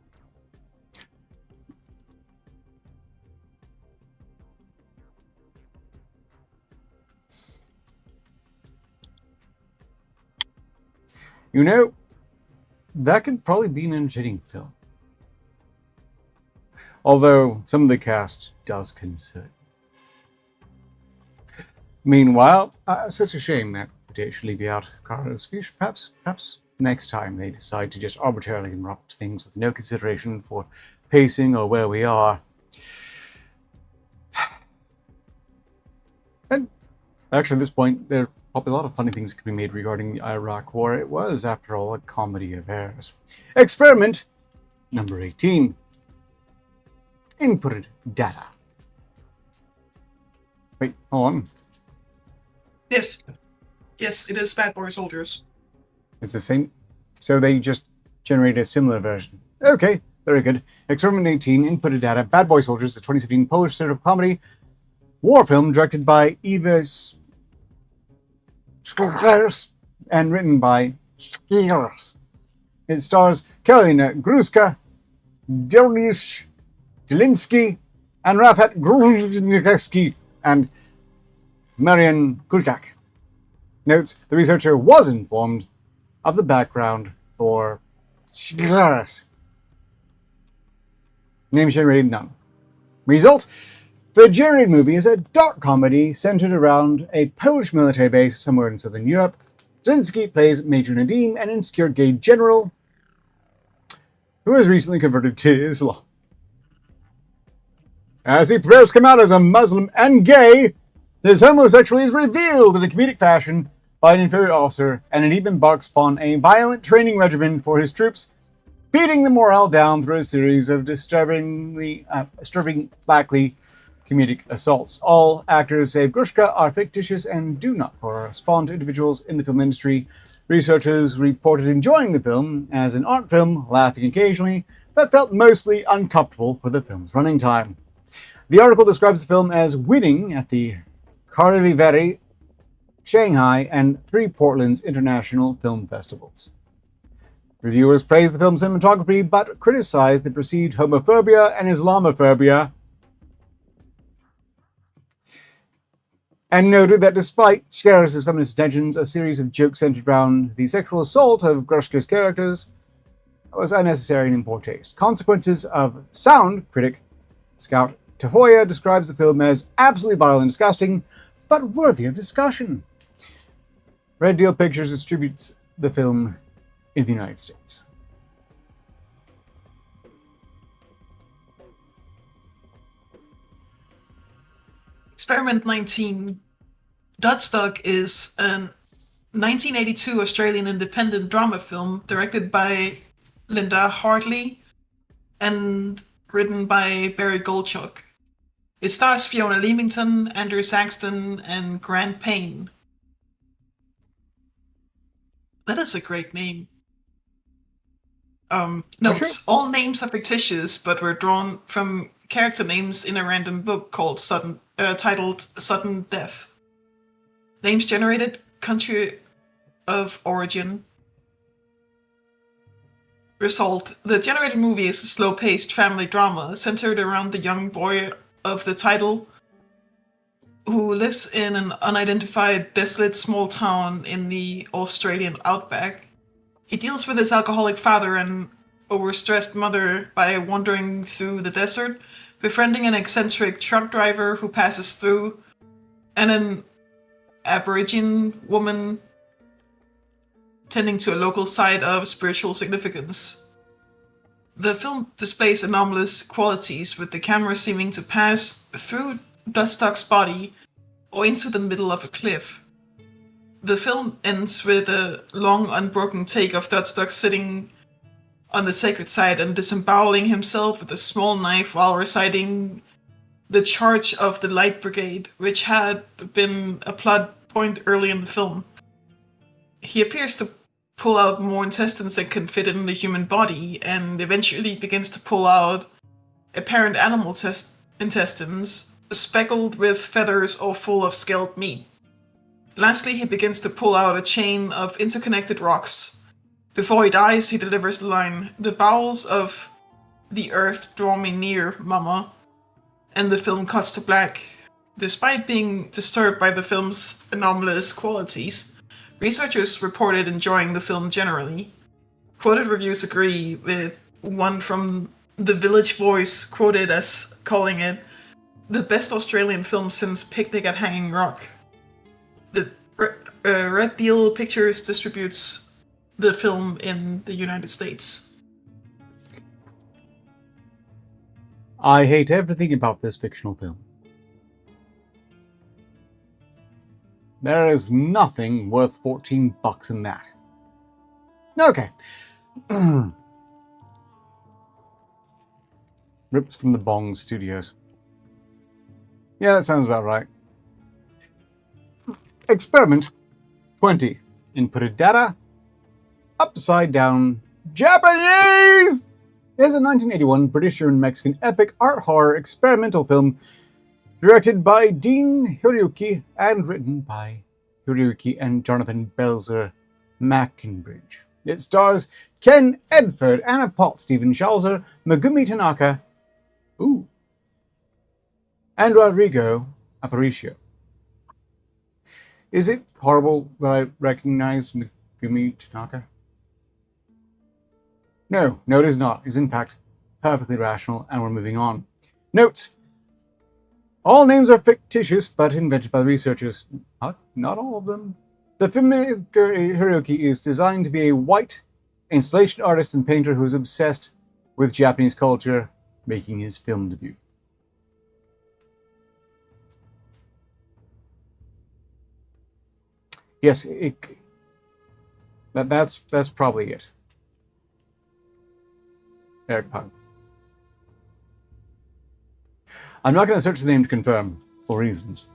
know, that could probably be an entertaining film. Although some of the cast does concern. Meanwhile, such a shame that would actually be out Carlos Fish. Perhaps next time they decide to just arbitrarily interrupt things with no consideration for pacing or where we are. And actually, at this point, there are probably a lot of funny things that could be made regarding the Iraq War. It was, after all, a comedy of errors. Experiment number 18. Inputted data. Wait, hold on. Yes, it is Bad Boy Soldiers. It's the same. So they just generated a similar version. Okay, very good. Experiment 18, inputted data. Bad Boy Soldiers, the 2017 Polish satirical comedy war film directed by Iwis Szklarz and written by Szklarz. It stars Karolina Gruszka, Dariusz Delinsky, and Rafat Gruznicki, and Marian Kulkak. Notes: the researcher was informed of the background for Szklarz. Names generated: none. Result: the generated movie is a dark comedy centered around a Polish military base somewhere in southern Europe. Delinsky plays Major Nadim, an insecure gay general who has recently converted to Islam. As he prepares to come out as a Muslim and gay, his homosexuality is revealed in a comedic fashion by an inferior officer, and Nadim embarks upon a violent training regimen for his troops, beating the morale down through a series of disturbingly blackly comedic assaults. All actors save Gruszka are fictitious and do not correspond to individuals in the film industry. Researchers reported enjoying the film as an art film, laughing occasionally, but felt mostly uncomfortable for the film's running time. The article describes the film as winning at the Karlovy Shanghai, and 3 Portland's international film festivals. Reviewers praised the film's cinematography, but criticized the perceived homophobia and Islamophobia, and noted that despite Szklarz' feminist intentions, a series of jokes centered around the sexual assault of Gruszka's characters was unnecessary and in poor taste. Consequences of Sound critic Scout Tafoya describes the film as absolutely vile and disgusting, but worthy of discussion. Red Deal Pictures distributes the film in the United States. Experiment 19. Dudstock is a 1982 Australian independent drama film directed by Linda Hartley and written by Barry Goldchuk. It stars Fiona Leamington, Andrew Saxton, and Grant Payne. That is a great name. Notes. Sure. All names are fictitious, but were drawn from character names in a random book titled Sudden Death. Names generated, country of origin. Result. The generated movie is a slow-paced family drama centered around the young boy of the title who lives in an unidentified, desolate small town in the Australian outback. He deals with his alcoholic father and overstressed mother by wandering through the desert, befriending an eccentric truck driver who passes through, and an Aborigine woman tending to a local site of spiritual significance. The film displays anomalous qualities, with the camera seeming to pass through Dudstock's body or into the middle of a cliff. The film ends with a long, unbroken take of Dudstock sitting on the sacred site and disemboweling himself with a small knife while reciting the charge of the Light Brigade, which had been a plot point early in the film. He appears to pull out more intestines than can fit in the human body, and eventually begins to pull out apparent animal intestines, speckled with feathers or full of scaled meat. Lastly, he begins to pull out a chain of interconnected rocks. Before he dies, he delivers the line, "The bowels of the earth draw me near, Mama," and the film cuts to black. Despite being disturbed by the film's anomalous qualities, researchers reported enjoying the film generally. Quoted reviews agree, with one from The Village Voice quoted as calling it the best Australian film since Picnic at Hanging Rock. The Red Deal Pictures distributes the film in the United States. I hate everything about this fictional film. There is nothing worth $14 in that. Okay. Ripped from the Bong Studios. Yeah, that sounds about right. Experiment 20. Inputted data. Upside down Japanese! Is a 1981 British and Mexican epic art horror experimental film directed by Dean Hiroyuki and written by Hiroyuki and Jonathan Belzer Mackenbridge. It stars Ken Edford, Anna Potts, Stephen Schalzer, Megumi Tanaka, and Rodrigo Aparicio. Is it horrible that I recognize Megumi Tanaka? No, it is not. It's in fact perfectly rational, and we're moving on. Notes. All names are fictitious, but invented by the researchers. Not all of them. The filmmaker Hiroyuki is designed to be a white installation artist and painter who is obsessed with Japanese culture, making his film debut. Yes, that's probably it. Eric Pug. I'm not going to search the name to confirm, for reasons.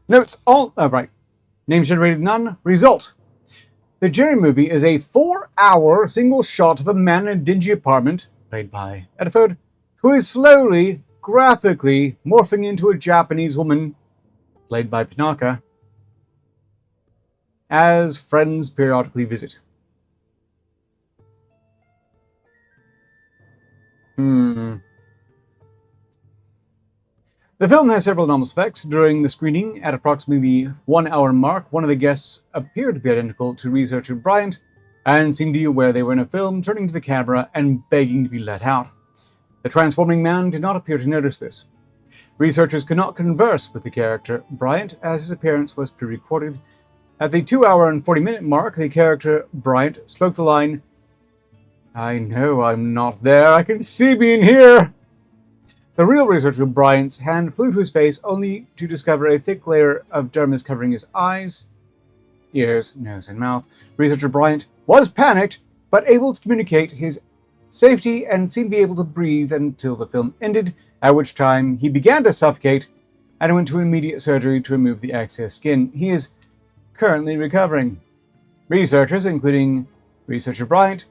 Notes all... right. Names generated none. Result. The Jerry movie is a 4-hour single shot of a man in a dingy apartment, played by Edford, who is slowly, graphically morphing into a Japanese woman, played by Tanaka, as friends periodically visit. The film has several anomalous effects. During the screening, at approximately the 1 hour mark, one of the guests appeared to be identical to researcher Bryant, and seemed to be aware they were in a film, turning to the camera and begging to be let out. The transforming man did not appear to notice this. Researchers could not converse with the character Bryant, as his appearance was pre-recorded. At the 2-hour and 40-minute mark, the character Bryant spoke the line, "I know I'm not there, I can see being here." The real researcher Bryant's hand flew to his face, only to discover a thick layer of dermis covering his eyes, ears, nose, and mouth. Researcher Bryant was panicked, but able to communicate his safety and seemed to be able to breathe until the film ended, at which time he began to suffocate and went to immediate surgery to remove the excess skin. He is currently recovering. Researchers, including researcher Bryant,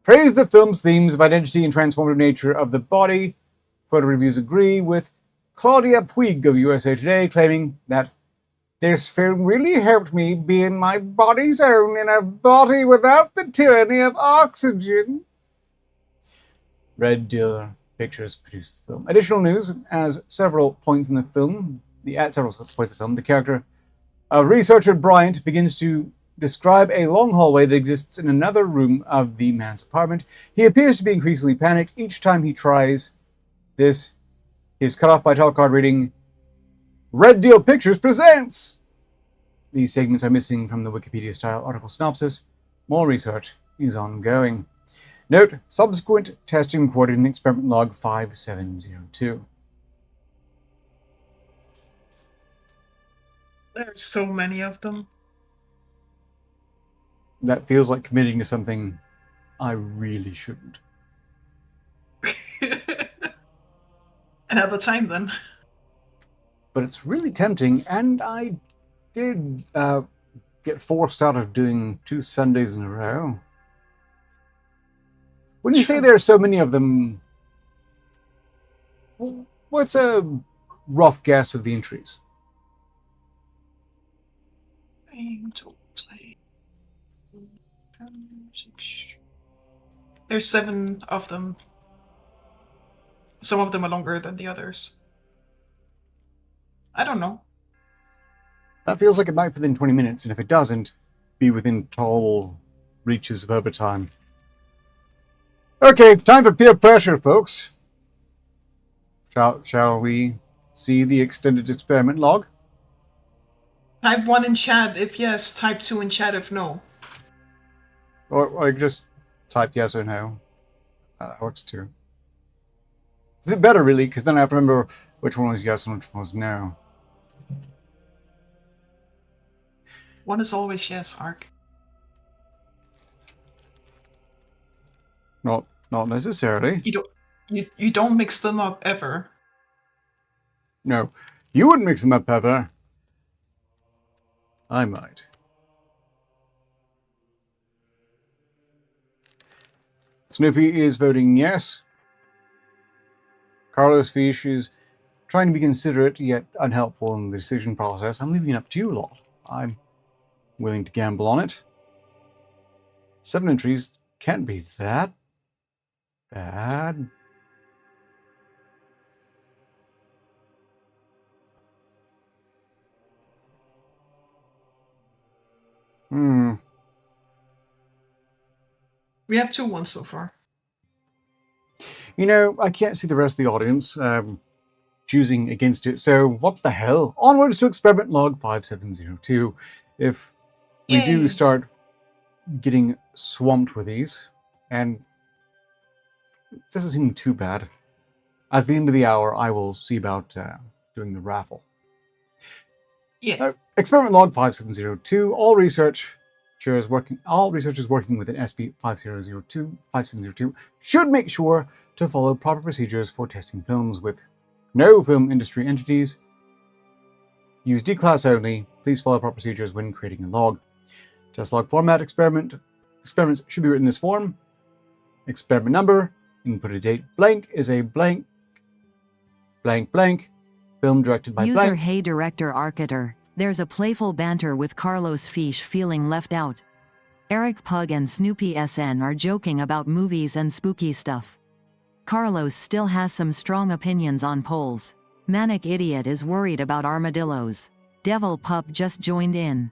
praised the film's themes of identity and transformative nature of the body. Photo reviews agree with Claudia Puig of USA Today, claiming that this film really helped me be in my body's own, in a body without the tyranny of oxygen. Red Deer Pictures produced the film. Additional news: at several points in the film, the character of researcher Bryant begins to describe a long hallway that exists in another room of the man's apartment. He appears to be increasingly panicked each time he tries this. He is cut off by a title card reading, "Red Deal Pictures presents." These segments are missing from the Wikipedia-style article synopsis. More research is ongoing. Note, subsequent testing recorded in experiment log 5702. There's so many of them. That feels like committing to something I really shouldn't. Another time then. But it's really tempting, and I did get forced out of doing 2 Sundays in a row. When you say there are so many of them, what's a rough guess of the entries? There's 7 of them. Some of them are longer than the others. I don't know. That feels like it might fit within 20 minutes, and if it doesn't, be within tall reaches of overtime. Okay, time for peer pressure, folks. Shall we see the extended experiment log? Type 1 in chat if yes, type 2 in chat if no. Or just type yes or no. That works too. It's a bit better, really, because then I have to remember which one was yes and which one was no. One is always yes, Ark. Not necessarily. You don't mix them up ever. No, you wouldn't mix them up ever. I might. Snoopy is voting yes. Carlos Fish is trying to be considerate yet unhelpful in the decision process. I'm leaving it up to you lot. I'm willing to gamble on it. 7 entries can't be that bad. We have 2 ones so far. You know, I can't see the rest of the audience choosing against it, so what the hell? Onwards to experiment log 5702. If we do start getting swamped with these, and it doesn't seem too bad, at the end of the hour, I will see about doing the raffle. Yeah. Experiment log 5702. All researchers working within SB 5702 should make sure to follow proper procedures for testing films with no film industry entities. Use D-class only. Please follow proper procedures when creating a log. Test log format: experiments should be written in this form. Experiment number, input a date. Blank is a blank. Blank blank. Film directed by User blank. Hey Director Arcater. There's a playful banter with Carlos Fish feeling left out. Eric Pug and Snoopy SN are joking about movies and spooky stuff. Carlos still has some strong opinions on polls. Manic Idiot is worried about armadillos. Devil Pup just joined in.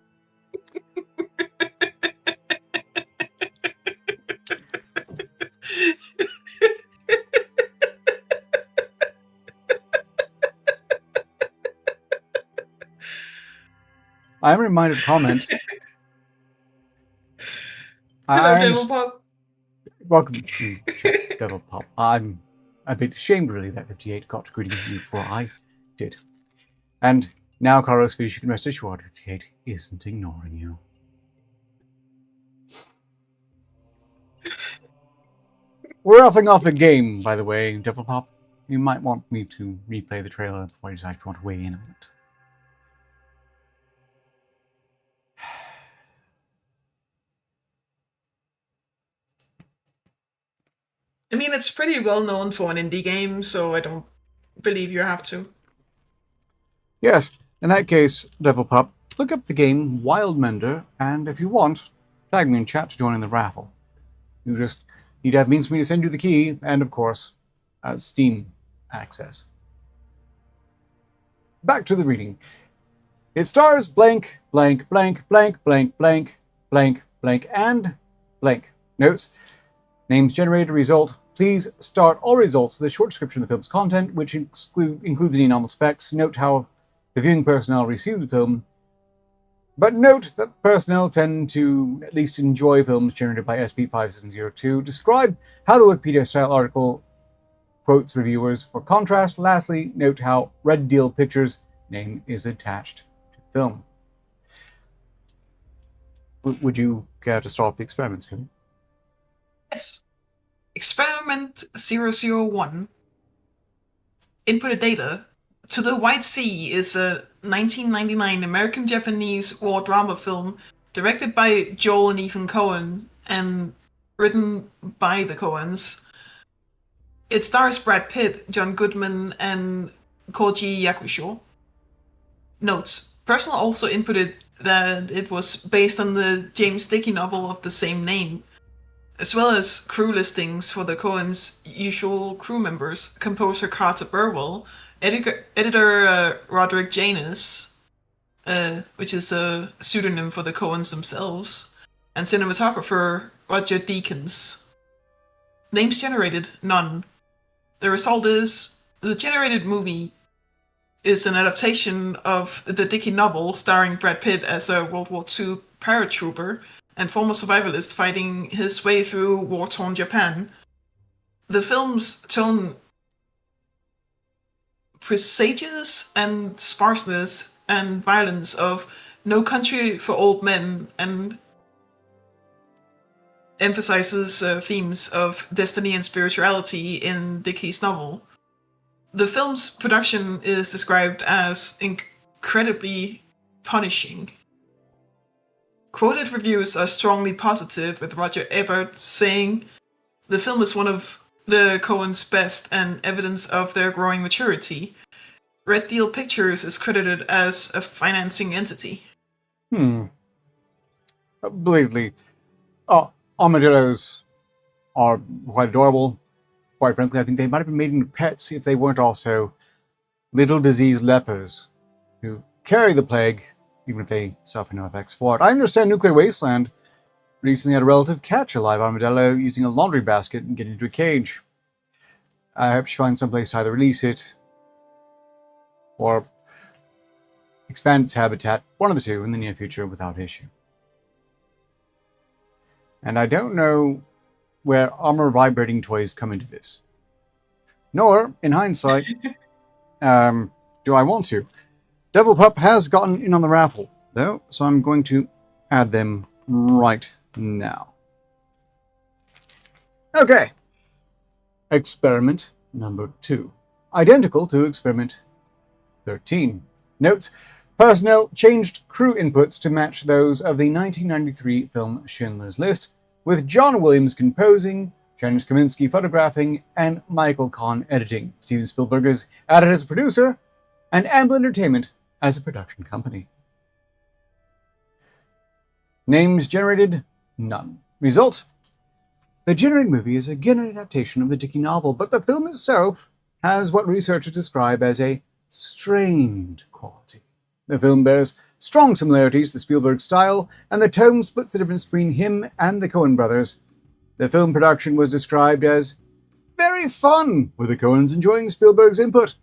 I am reminded of comment. Hello, Devil Pop. Welcome to chat, Devil Pop. I'm a bit ashamed, really, that 58 got greeting you before I did. And now, Carlos Fish, you can rest assured 58 isn't ignoring you. We're roughing off a game, by the way, Devil Pop. You might want me to replay the trailer before you decide if you want to weigh in on it. I mean, it's pretty well known for an indie game, so I don't believe you have to. Yes, in that case, Devil Pup, look up the game Wildmender, and if you want, tag me in chat to join in the raffle. You just need to have means for me to send you the key, and of course, Steam access. Back to the reading. It stars blank, blank, blank, blank, blank, blank, blank, blank, and blank. Notes. Names generated result. Please start all results with a short description of the film's content, which includes any anomalous effects. Note how the viewing personnel receive the film. But note that personnel tend to at least enjoy films generated by SP5702. Describe how the Wikipedia-style article quotes reviewers. For contrast, lastly, note how Red Deal Pictures' name is attached to the film. Would you care to start off the experiments, Kevin? Yes. Experiment 001. Inputted data. To the White Sea is a 1999 American-Japanese war drama film directed by Joel and Ethan Coen and written by the Coens. It stars Brad Pitt, John Goodman, and Koji Yakusho. Notes. Personal also inputted that it was based on the James Dickey novel of the same name, as well as crew listings for the Coens' usual crew members, composer Carter Burwell, editor Roderick Janus, which is a pseudonym for the Coens themselves, and cinematographer Roger Deakins. Names generated, none. The result is, the generated movie is an adaptation of the Dickey novel starring Brad Pitt as a World War II paratrooper and former survivalist fighting his way through war-torn Japan. The film's tone presages and sparseness and violence of No Country for Old Men and emphasizes themes of destiny and spirituality in Dickey's novel. The film's production is described as incredibly punishing. Quoted reviews are strongly positive, with Roger Ebert saying, "The film is one of the Coens' best and evidence of their growing maturity." Red Deal Pictures is credited as a financing entity. Belatedly. Armadillos are quite adorable. Quite frankly, I think they might have been made into pets if they weren't also little diseased lepers who carry the plague, even if they suffer no effects for it. I understand Nuclear Wasteland recently had a relative catch a live armadillo using a laundry basket and get into a cage. I hope she finds someplace to either release it or expand its habitat, one of the two, in the near future without issue. And I don't know where armor vibrating toys come into this. Nor, in hindsight, do I want to. Devil Pup has gotten in on the raffle, though, so I'm going to add them right now. Okay. Experiment number 2. Identical to experiment 13. Notes. Personnel changed crew inputs to match those of the 1993 film Schindler's List, with John Williams composing, Janusz Kaminski photographing, and Michael Kahn editing. Steven Spielberg is added as a producer, and Amblin Entertainment as a production company. Names generated, none. Result. The generated movie is again an adaptation of the Dickey novel, but the film itself has what researchers describe as a strained quality. The film bears strong similarities to Spielberg's style, and the tone splits the difference between him and the Coen brothers. The film production was described as very fun, with the Coens enjoying Spielberg's input.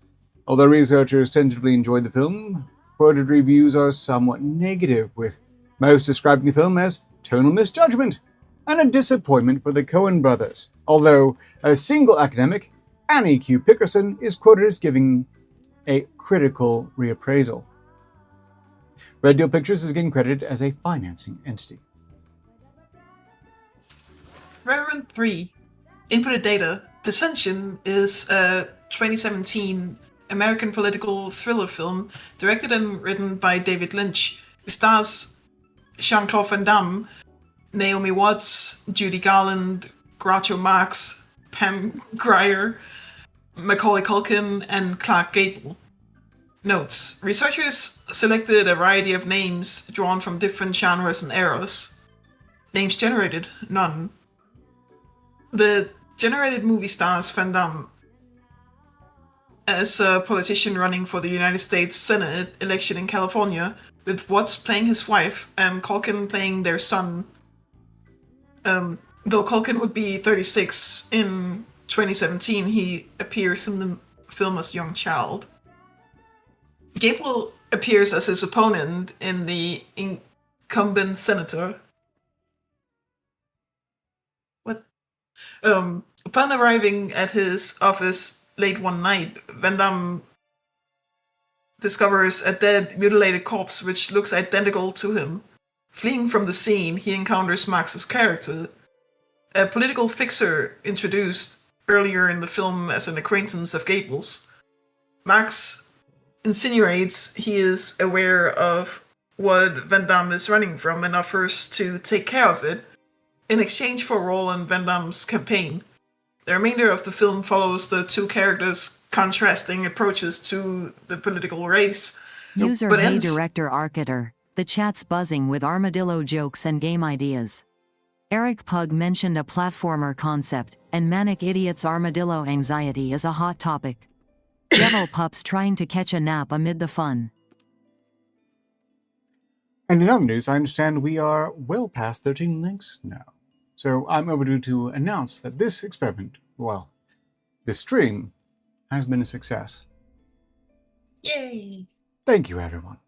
Although researchers tentatively enjoyed the film, quoted reviews are somewhat negative, with most describing the film as tonal misjudgment and a disappointment for the Coen brothers, although a single academic, Annie Q. Pickerson, is quoted as giving a critical reappraisal. Red Deal Pictures is getting credited as a financing entity. Reverend 3. Inputted data. Dissension is a 2017 American political thriller film directed and written by David Lynch. It stars Jean-Claude Van Damme, Naomi Watts, Judy Garland, Groucho Marx, Pam Grier, Macaulay Culkin, and Clark Gable. Notes. Researchers selected a variety of names drawn from different genres and eras. Names generated? None. The generated movie stars Van Damme as a politician running for the United States Senate election in California, with Watts playing his wife and Culkin playing their son. Though Culkin would be 36 in 2017, he appears in the film as a young child. Gable appears as his opponent in the incumbent senator. What? Upon arriving at his office late one night, Van Damme discovers a dead, mutilated corpse which looks identical to him. Fleeing from the scene, he encounters Max's character, a political fixer introduced earlier in the film as an acquaintance of Gable's. Max insinuates he is aware of what Van Damme is running from and offers to take care of it in exchange for a role in Van Damme's campaign. The remainder of the film follows the two characters' contrasting approaches to the political race. User but Hey ends- Director Arcater. The chat's buzzing with armadillo jokes and game ideas. Eric Pug mentioned a platformer concept, and Manic Idiot's armadillo anxiety is a hot topic. Devil pups trying to catch a nap amid the fun. And in other news, I understand we are well past 13 links now. So I'm overdue to announce that this experiment, well, this stream, has been a success. Yay! Thank you, everyone.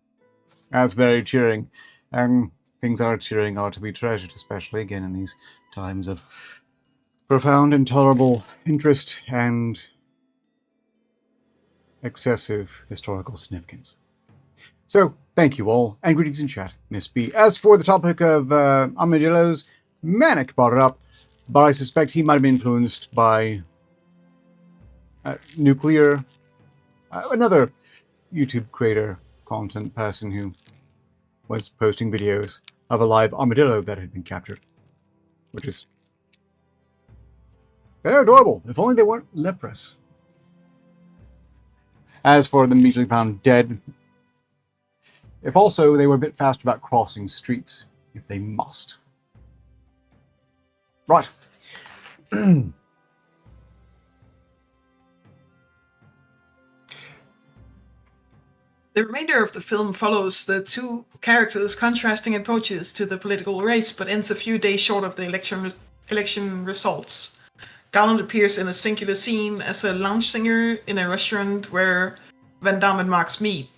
That's very cheering. And things are cheering are to be treasured, especially again in these times of profound, intolerable interest and excessive historical significance. So, thank you all, and greetings in chat, Miss B. As for the topic of armadillos, Manic brought it up, but I suspect he might have been influenced by Nuclear, another YouTube creator, content person who was posting videos of a live armadillo that had been captured, which is... they're adorable, if only they weren't leprous. As for them usually found dead, if also they were a bit faster about crossing streets, if they must. Right. The remainder of the film follows the two characters' contrasting approaches to the political race, but ends a few days short of the election results. Garland appears in a singular scene as a lounge singer in a restaurant where Van Damme and Marx meet.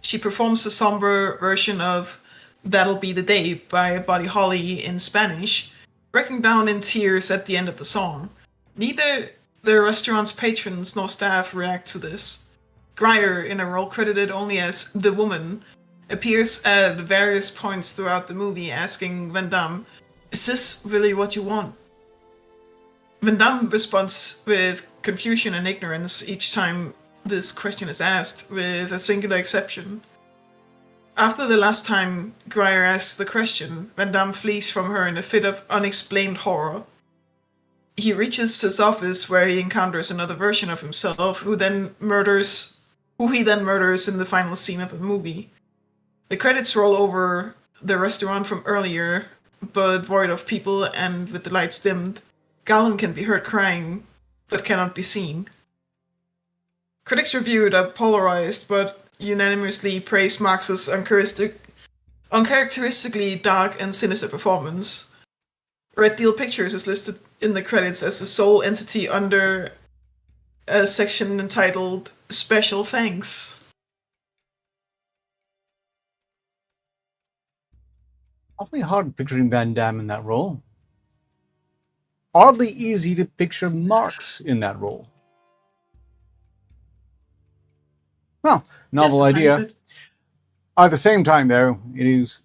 She performs a somber version of That'll Be the Day by Buddy Holly in Spanish, breaking down in tears at the end of the song. Neither the restaurant's patrons nor staff react to this. Grier, in a role credited only as the woman, appears at various points throughout the movie asking Van Damme, "Is this really what you want?" Van Damme responds with confusion and ignorance each time this question is asked, with a singular exception. After the last time Grier asks the question, Van Damme flees from her in a fit of unexplained horror. He reaches his office where he encounters another version of himself, who he then murders in the final scene of the movie. The credits roll over the restaurant from earlier, but void of people and with the lights dimmed. Garland can be heard crying, but cannot be seen. Critics reviewed are polarized, but unanimously praise Marx's uncharacteristically dark and sinister performance. Red Deal Pictures is listed in the credits as the sole entity under a section entitled Special Thanks. Awfully hard picturing Van Damme in that role. Oddly easy to picture Marx in that role. Well, novel Just a tiny idea. bit. At the same time, though, it is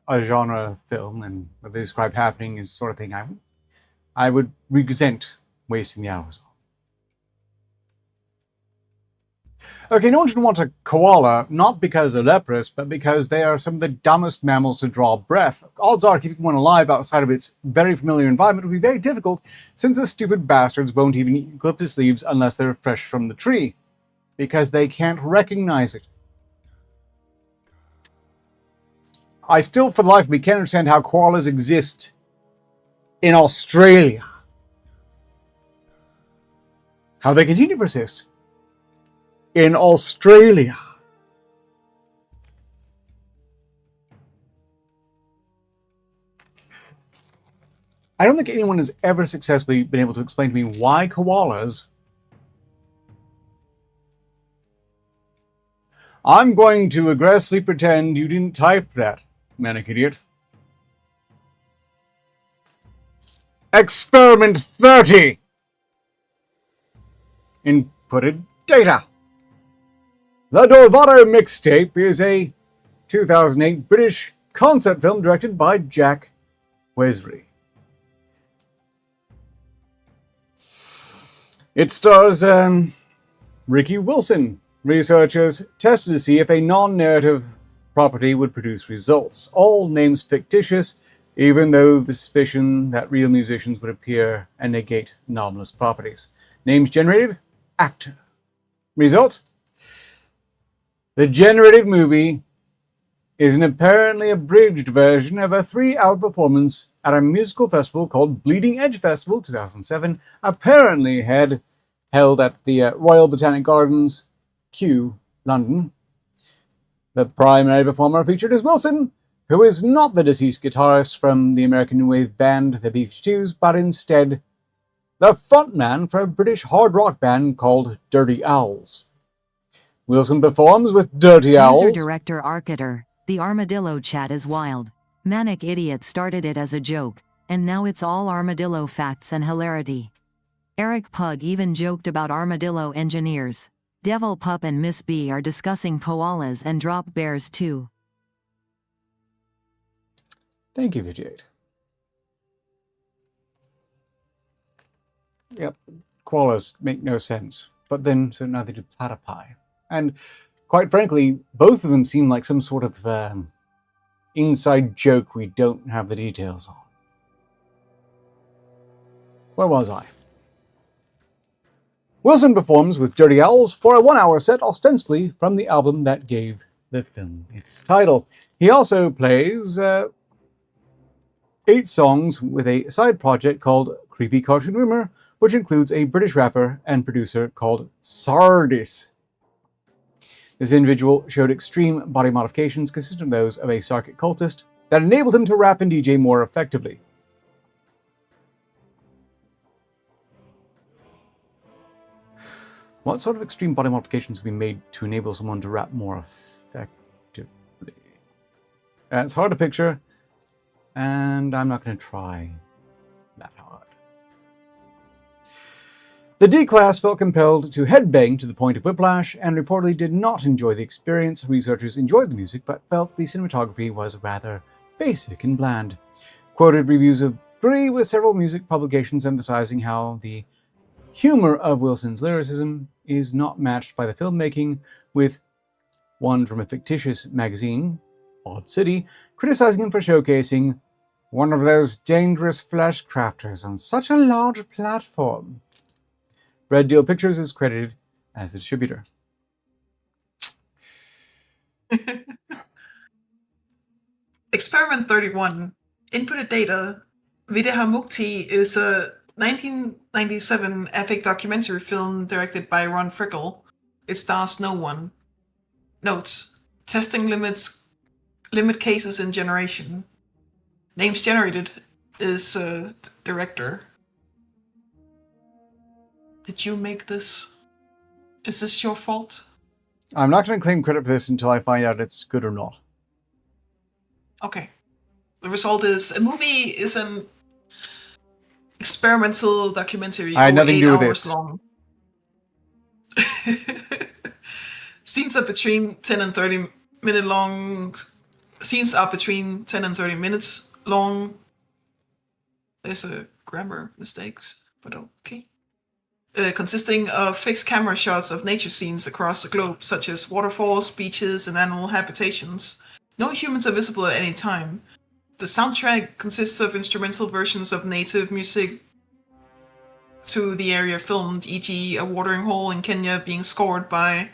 a genre film, and what they describe happening is the sort of thing I would resent wasting the hours on. Okay, no one should want a koala, not because they're leprous, but because they are some of the dumbest mammals to draw breath. Odds are keeping one alive outside of its very familiar environment would be very difficult, since the stupid bastards won't even eat eucalyptus leaves unless they're fresh from the tree, because they can't recognize it. I still, for the life of me, can't understand how koalas exist in Australia. How they continue to persist in Australia. I don't think anyone has ever successfully been able to explain to me why koalas... I'm going to aggressively pretend you didn't type that, manic idiot. Experiment 30! Inputted data. The Dorvado Mixtape is a 2008 British concept film directed by Jack Wesley. It stars Ricky Wilson. Researchers tested to see if a non-narrative property would produce results. All names fictitious, even though the suspicion that real musicians would appear and negate novelist properties. Names generated? Actor. Result? The generated movie is an apparently abridged version of a 3-hour performance at a musical festival called Bleeding Edge Festival 2007, apparently held at the Royal Botanic Gardens, Kew, London. The primary performer featured is Wilson, who is not the deceased guitarist from the American New Wave band The B-52s, but instead the frontman for a British hard rock band called Dirty Owls. Wilson performs with Dirty Owls. User Director Arcater, the armadillo chat is wild. Manic Idiot started it as a joke, and now it's all armadillo facts and hilarity. Eric Pug even joked about armadillo engineers. Devil Pup and Miss B are discussing koalas and drop bears too. Thank you, 58. Yep, koalas make no sense, but then so neither do platypi. And quite frankly, both of them seem like some sort of inside joke we don't have the details on. Where was I? Wilson performs with Dirty Owls for a 1-hour set ostensibly from the album that gave the film its title. He also plays 8 songs with a side project called Creepy Cartoon Rumor, which includes a British rapper and producer called Sardis. This individual showed extreme body modifications consistent of those of a Sarkic cultist that enabled him to rap and DJ more effectively. What sort of extreme body modifications have been made to enable someone to rap more effectively? It's hard to picture, and I'm not going to try that hard. The D-Class felt compelled to headbang to the point of whiplash, and reportedly did not enjoy the experience. Researchers enjoyed the music, but felt the cinematography was rather basic and bland. Quoted reviews agree with several music publications emphasizing how the humor of Wilson's lyricism is not matched by the filmmaking, with one from a fictitious magazine, Odd City, criticizing him for showcasing one of those dangerous flesh crafters on such a large platform. Red Deal Pictures is credited as the distributor. Experiment 31. Inputted data. Videhamukti is a 1997 epic documentary film directed by Ron Frickle. It stars no one. Notes. Testing limit cases in generation. Names generated is director. Did you make this? Is this your fault? I'm not going to claim credit for this until I find out it's good or not. Okay. The result is a movie is an experimental documentary I had over nothing to 8 do with hours this. long. Scenes are between 10 and 30 minute long. Scenes are between 10 and 30 minutes long. There's a grammar mistakes, but okay. Consisting of fixed camera shots of nature scenes across the globe, such as waterfalls, beaches, and animal habitations. No humans are visible at any time. The soundtrack consists of instrumental versions of native music to the area filmed, e.g., a watering hole in Kenya being scored by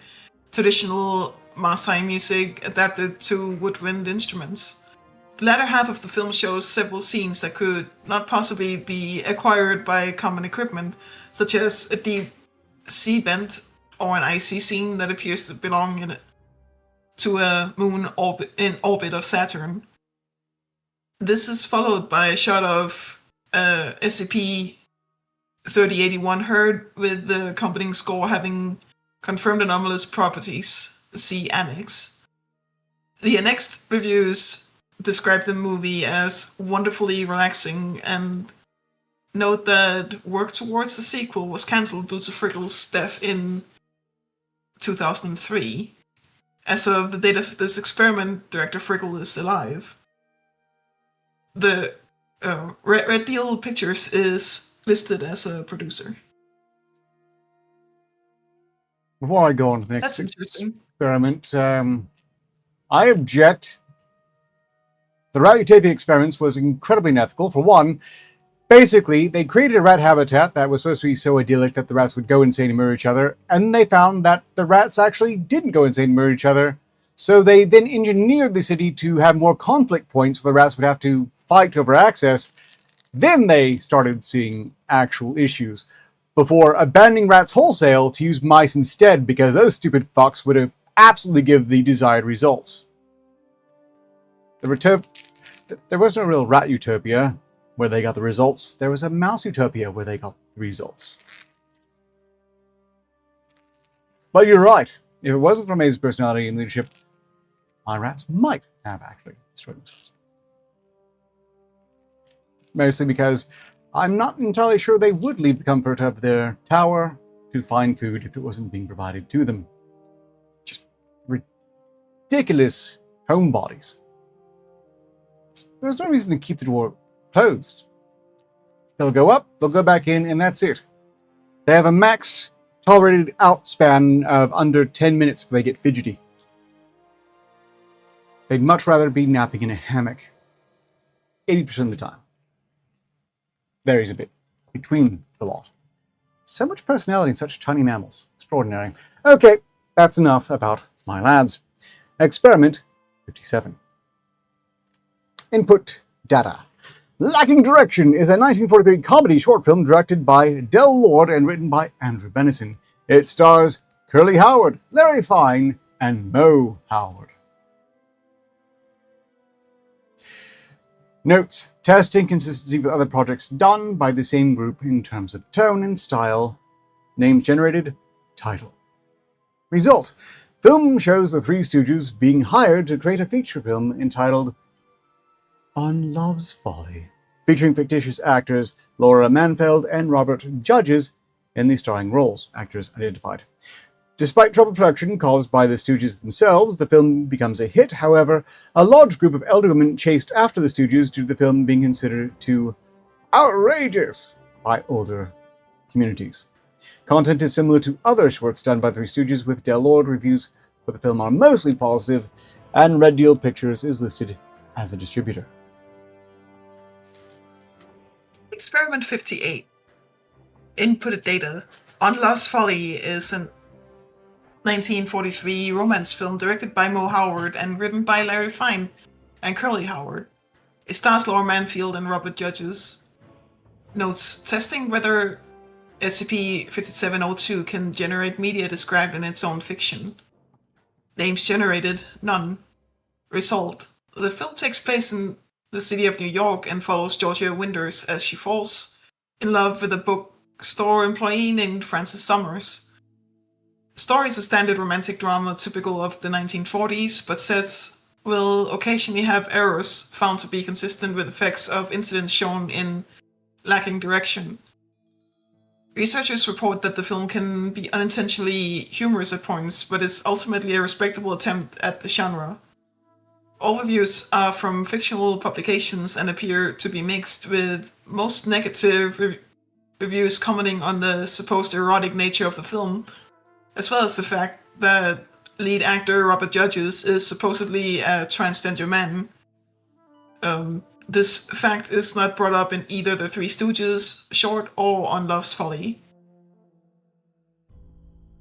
traditional Maasai music adapted to woodwind instruments. The latter half of the film shows several scenes that could not possibly be acquired by common equipment, such as a deep sea bent or an icy scene that appears to belong to a moon in orbit of Saturn. This is followed by a shot of SCP-3081 heard with the accompanying score having confirmed anomalous properties. See Annex. The annexed reviews describe the movie as wonderfully relaxing and note that work towards the sequel was cancelled due to Friggle's death in 2003. As of the date of this experiment, Director Friggle is alive. The Red Deal Pictures is listed as a producer. Before I go on to the next That's interesting. experiment, I object. The rat utopia experiments was incredibly unethical. For one, basically, they created a rat habitat that was supposed to be so idyllic that the rats would go insane and murder each other, and they found that the rats actually didn't go insane and murder each other. So they then engineered the city to have more conflict points where the rats would have to fight over access. Then they started seeing actual issues before abandoning rats wholesale to use mice instead, because those stupid fucks would have absolutely give the desired results. There was no real rat utopia where they got the results. There was a mouse utopia where they got the results. But you're right. If it wasn't for May's personality and leadership, my rats might have actually destroyed themselves. Mostly because I'm not entirely sure they would leave the comfort of their tower to find food if it wasn't being provided to them. Just ridiculous homebodies. There's no reason to keep the door closed. They'll go up, they'll go back in, and that's it. They have a max tolerated outspan of under 10 minutes before they get fidgety. They'd much rather be napping in a hammock 80% of the time. Varies a bit between the lot. So much personality in such tiny mammals. Extraordinary. Okay, that's enough about my lads. Experiment 57. Input data. Lacking Direction is a 1943 comedy short film directed by Del Lord and written by Andrew Benison. It stars Curly Howard, Larry Fine, and Mo Howard. Notes. Test inconsistency with other projects done by the same group in terms of tone and style. Names generated. Title. Result. Film shows the Three Stooges being hired to create a feature film entitled On Love's Folly, featuring fictitious actors Laura Manfeld and Robert Judges in the starring roles, actors identified. Despite troubled production caused by the Stooges themselves, the film becomes a hit. However, a large group of elder women chased after the Stooges due to the film being considered too outrageous by older communities. Content is similar to other shorts done by the Three Stooges, with Del Lord. Reviews for the film are mostly positive, and Red Deal Pictures is listed as a distributor. Experiment 58. Inputted data. On Love's Folly is an 1943 romance film directed by Mo Howard and written by Larry Fine and Curly Howard. It stars Laura Manfield and Robert Judges. Notes. Testing whether SCP-5702 can generate media described in its own fiction. Names generated. None. Result. The film takes place in the city of New York and follows Georgia Winters as she falls in love with a bookstore employee named Francis Summers. The story is a standard romantic drama typical of the 1940s, but sets will occasionally have errors found to be consistent with effects of incidents shown in lacking direction. Researchers report that the film can be unintentionally humorous at points, but is ultimately a respectable attempt at the genre. All reviews are from fictional publications and appear to be mixed, with most negative reviews commenting on the supposed erotic nature of the film, as well as the fact that lead actor Robert Judges is supposedly a transgender man. This fact is not brought up in either the Three Stooges short or on Love's Folly.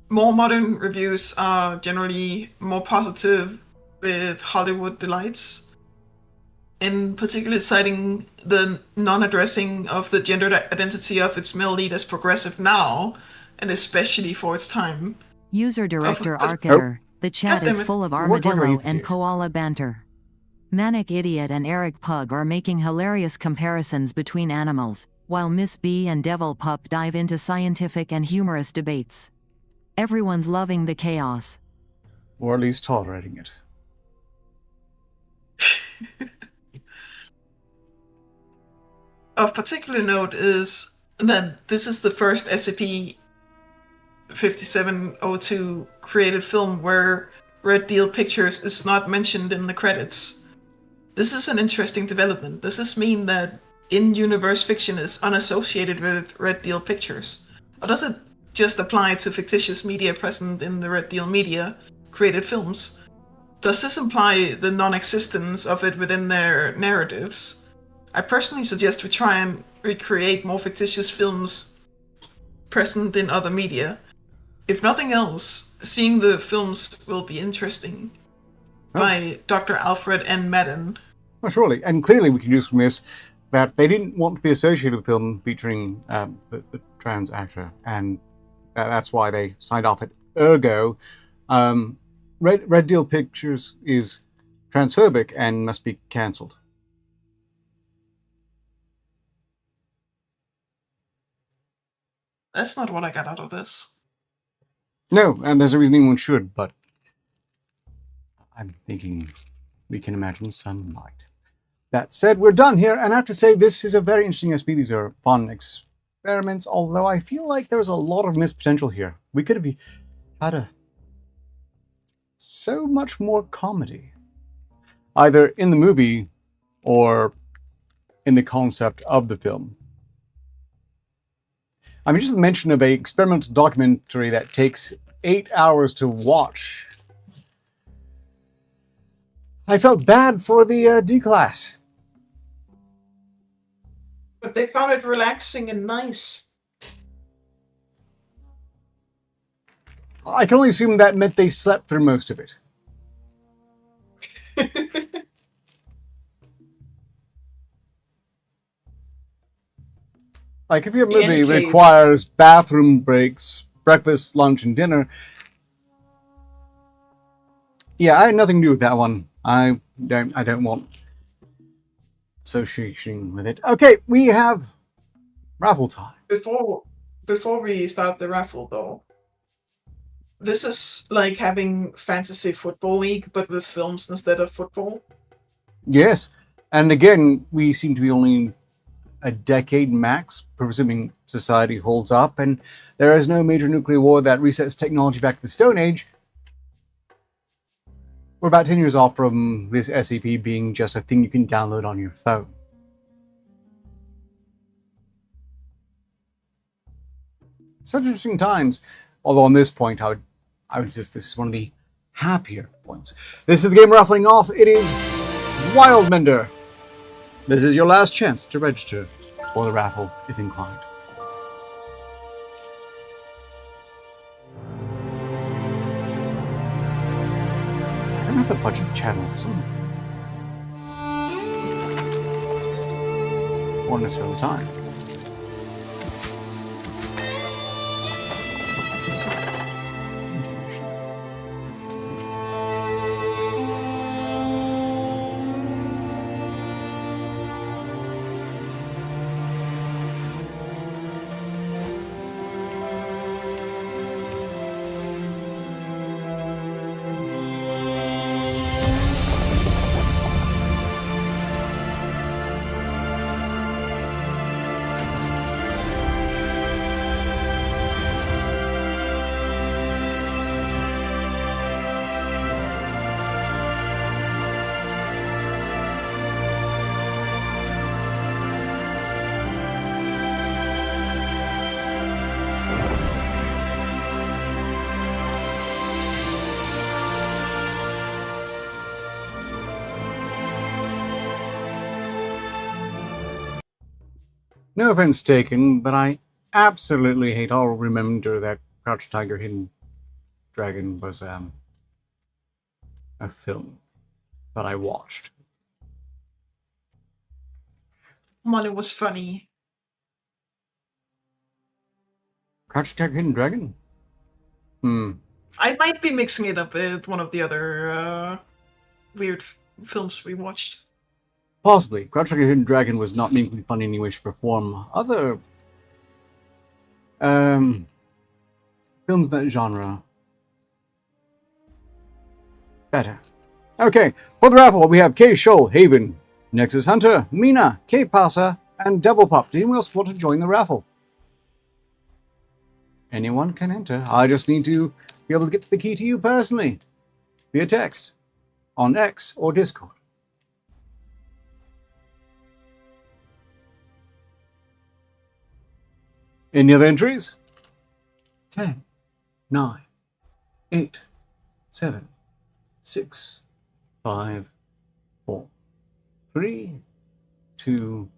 More modern reviews are generally more positive, with Hollywood Delights, in particular citing the non-addressing of the gender identity of its male lead as progressive now, and especially for its time. User Director Oh, Arcater. The chat is goddammit. full of We're talking about armadillo and Eve. koala banter. Manic Idiot and Eric Pug are making hilarious comparisons between animals, while Miss B and Devil Pup dive into scientific and humorous debates. Everyone's loving the chaos. Or at least tolerating it. Of particular note is that this is the first SCP-5702 created film where Red Deal Pictures is not mentioned in the credits. This is an interesting development. Does this mean that in-universe fiction is unassociated with Red Deal Pictures? Or does it just apply to fictitious media present in the Red Deal media created films? Does this imply the non-existence of it within their narratives? I personally suggest we try and recreate more fictitious films present in other media. If nothing else, seeing the films will be interesting. By Dr. Alfred N. Madden. Well, surely. And clearly we can deduce from this that they didn't want to be associated with the film featuring the trans actor, and that's why they signed off it. Ergo, Red Deal Pictures is transphobic and must be cancelled. That's not what I got out of this. No, and there's a reason anyone should, but I'm thinking we can imagine some might. That said, we're done here, and I have to say this is a very interesting SP. These are fun experiments, although I feel like there was a lot of missed potential here. We could have had so much more comedy, either in the movie or in the concept of the film. I mean, just the mention of an experimental documentary that takes 8 hours to watch. I felt bad for the D-class. But they found it relaxing and nice. I can only assume that meant they slept through most of it. Like, if your movie requires bathroom breaks, breakfast, lunch, and dinner... Yeah, I had nothing to do with that one. I don't want association with it. Okay, we have raffle time. Before we start the raffle, though, this is like having fantasy football league, but with films instead of football. Yes, and again, we seem to be only a decade max, presuming society holds up, and there is no major nuclear war that resets technology back to the Stone Age. We're about 10 years off from this SCP being just a thing you can download on your phone. Such interesting times, although on this point, I would insist this is one of the happier points. This is the game raffling off. It is Wildmender. This is your last chance to register for the raffle, if inclined. I don't have the budget channel. Or necessarily time. No offense taken, but I absolutely hate. I'll remember that Crouch Tiger, Hidden Dragon was a film that I watched. Molly was funny. Crouch Tiger, Hidden Dragon? I might be mixing it up with one of the other weird films we watched. Possibly. Crouch Tiger, Hidden Dragon was not meaningfully funny in any way, shape, or form. Other films in that genre, better. Okay, for the raffle, we have K. Shoal, Haven, Nexus Hunter, Mina, K. Pasa, and Devil Pup. Did anyone else want to join the raffle? Anyone can enter. I just need to be able to get to the key to you personally, via text, on X or Discord. Any other entries? 10, 9, 8, 7, 6, 5, 4, 3, 2,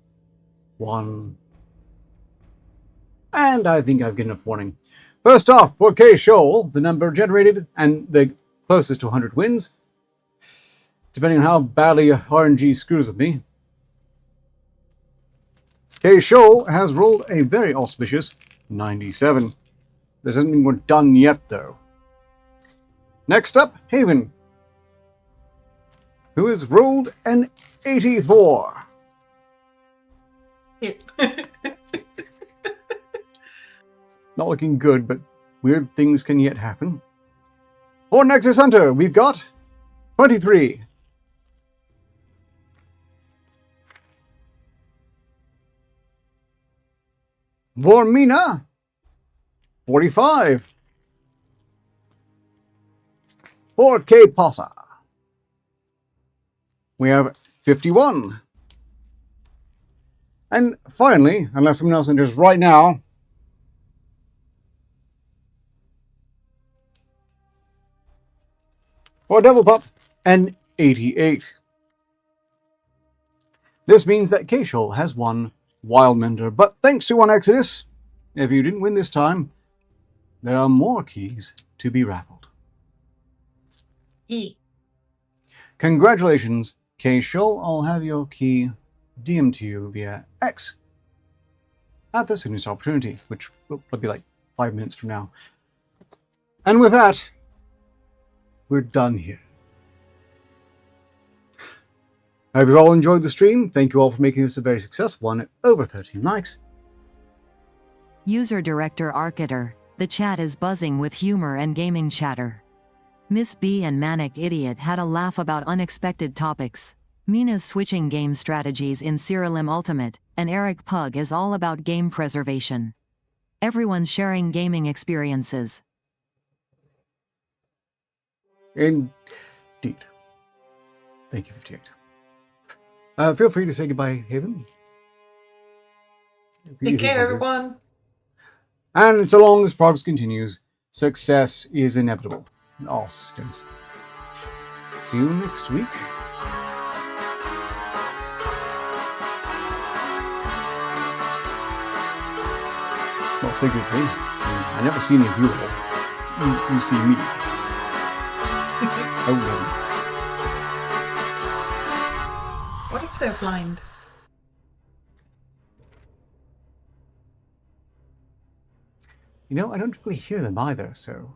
1. And I think I've given enough warning. First off, for K. Shoal, the number generated and the closest to 100 wins, depending on how badly RNG screws with me. K. Shoal has rolled a very auspicious 97. This isn't even done yet, though. Next up, Haven, who has rolled an 84. Not looking good, but weird things can yet happen. For Nexus Hunter, we've got 23. For Mina, 45. For K. Pasa, we have 51. And finally, unless someone else enters right now, for Devil Pup, an 88. This means that K. Shoal has won Wildmender, but thanks to One Exodus, if you didn't win this time, there are more keys to be raffled. Congratulations, K. Shoal. I'll have your key DM'd to you via X at the soonest opportunity, which will be like 5 minutes from now. And with that, we're done here. I hope you've all enjoyed the stream. Thank you all for making this a very successful one at over 13 likes. User Director Arcater, the chat is buzzing with humor and gaming chatter. Miss B and Manic Idiot had a laugh about unexpected topics. Mina's switching game strategies in Cyrilim Ultimate, and Eric Pug is all about game preservation. Everyone's sharing gaming experiences. Indeed. Thank you, 58. Feel free to say goodbye, Haven. Take care, everyone. And so long as progress continues, success is inevitable in all systems. See you next week. Well, figuratively. I never see any of you all. You see me. Oh, no. What if they're blind? You know, I don't really hear them either, so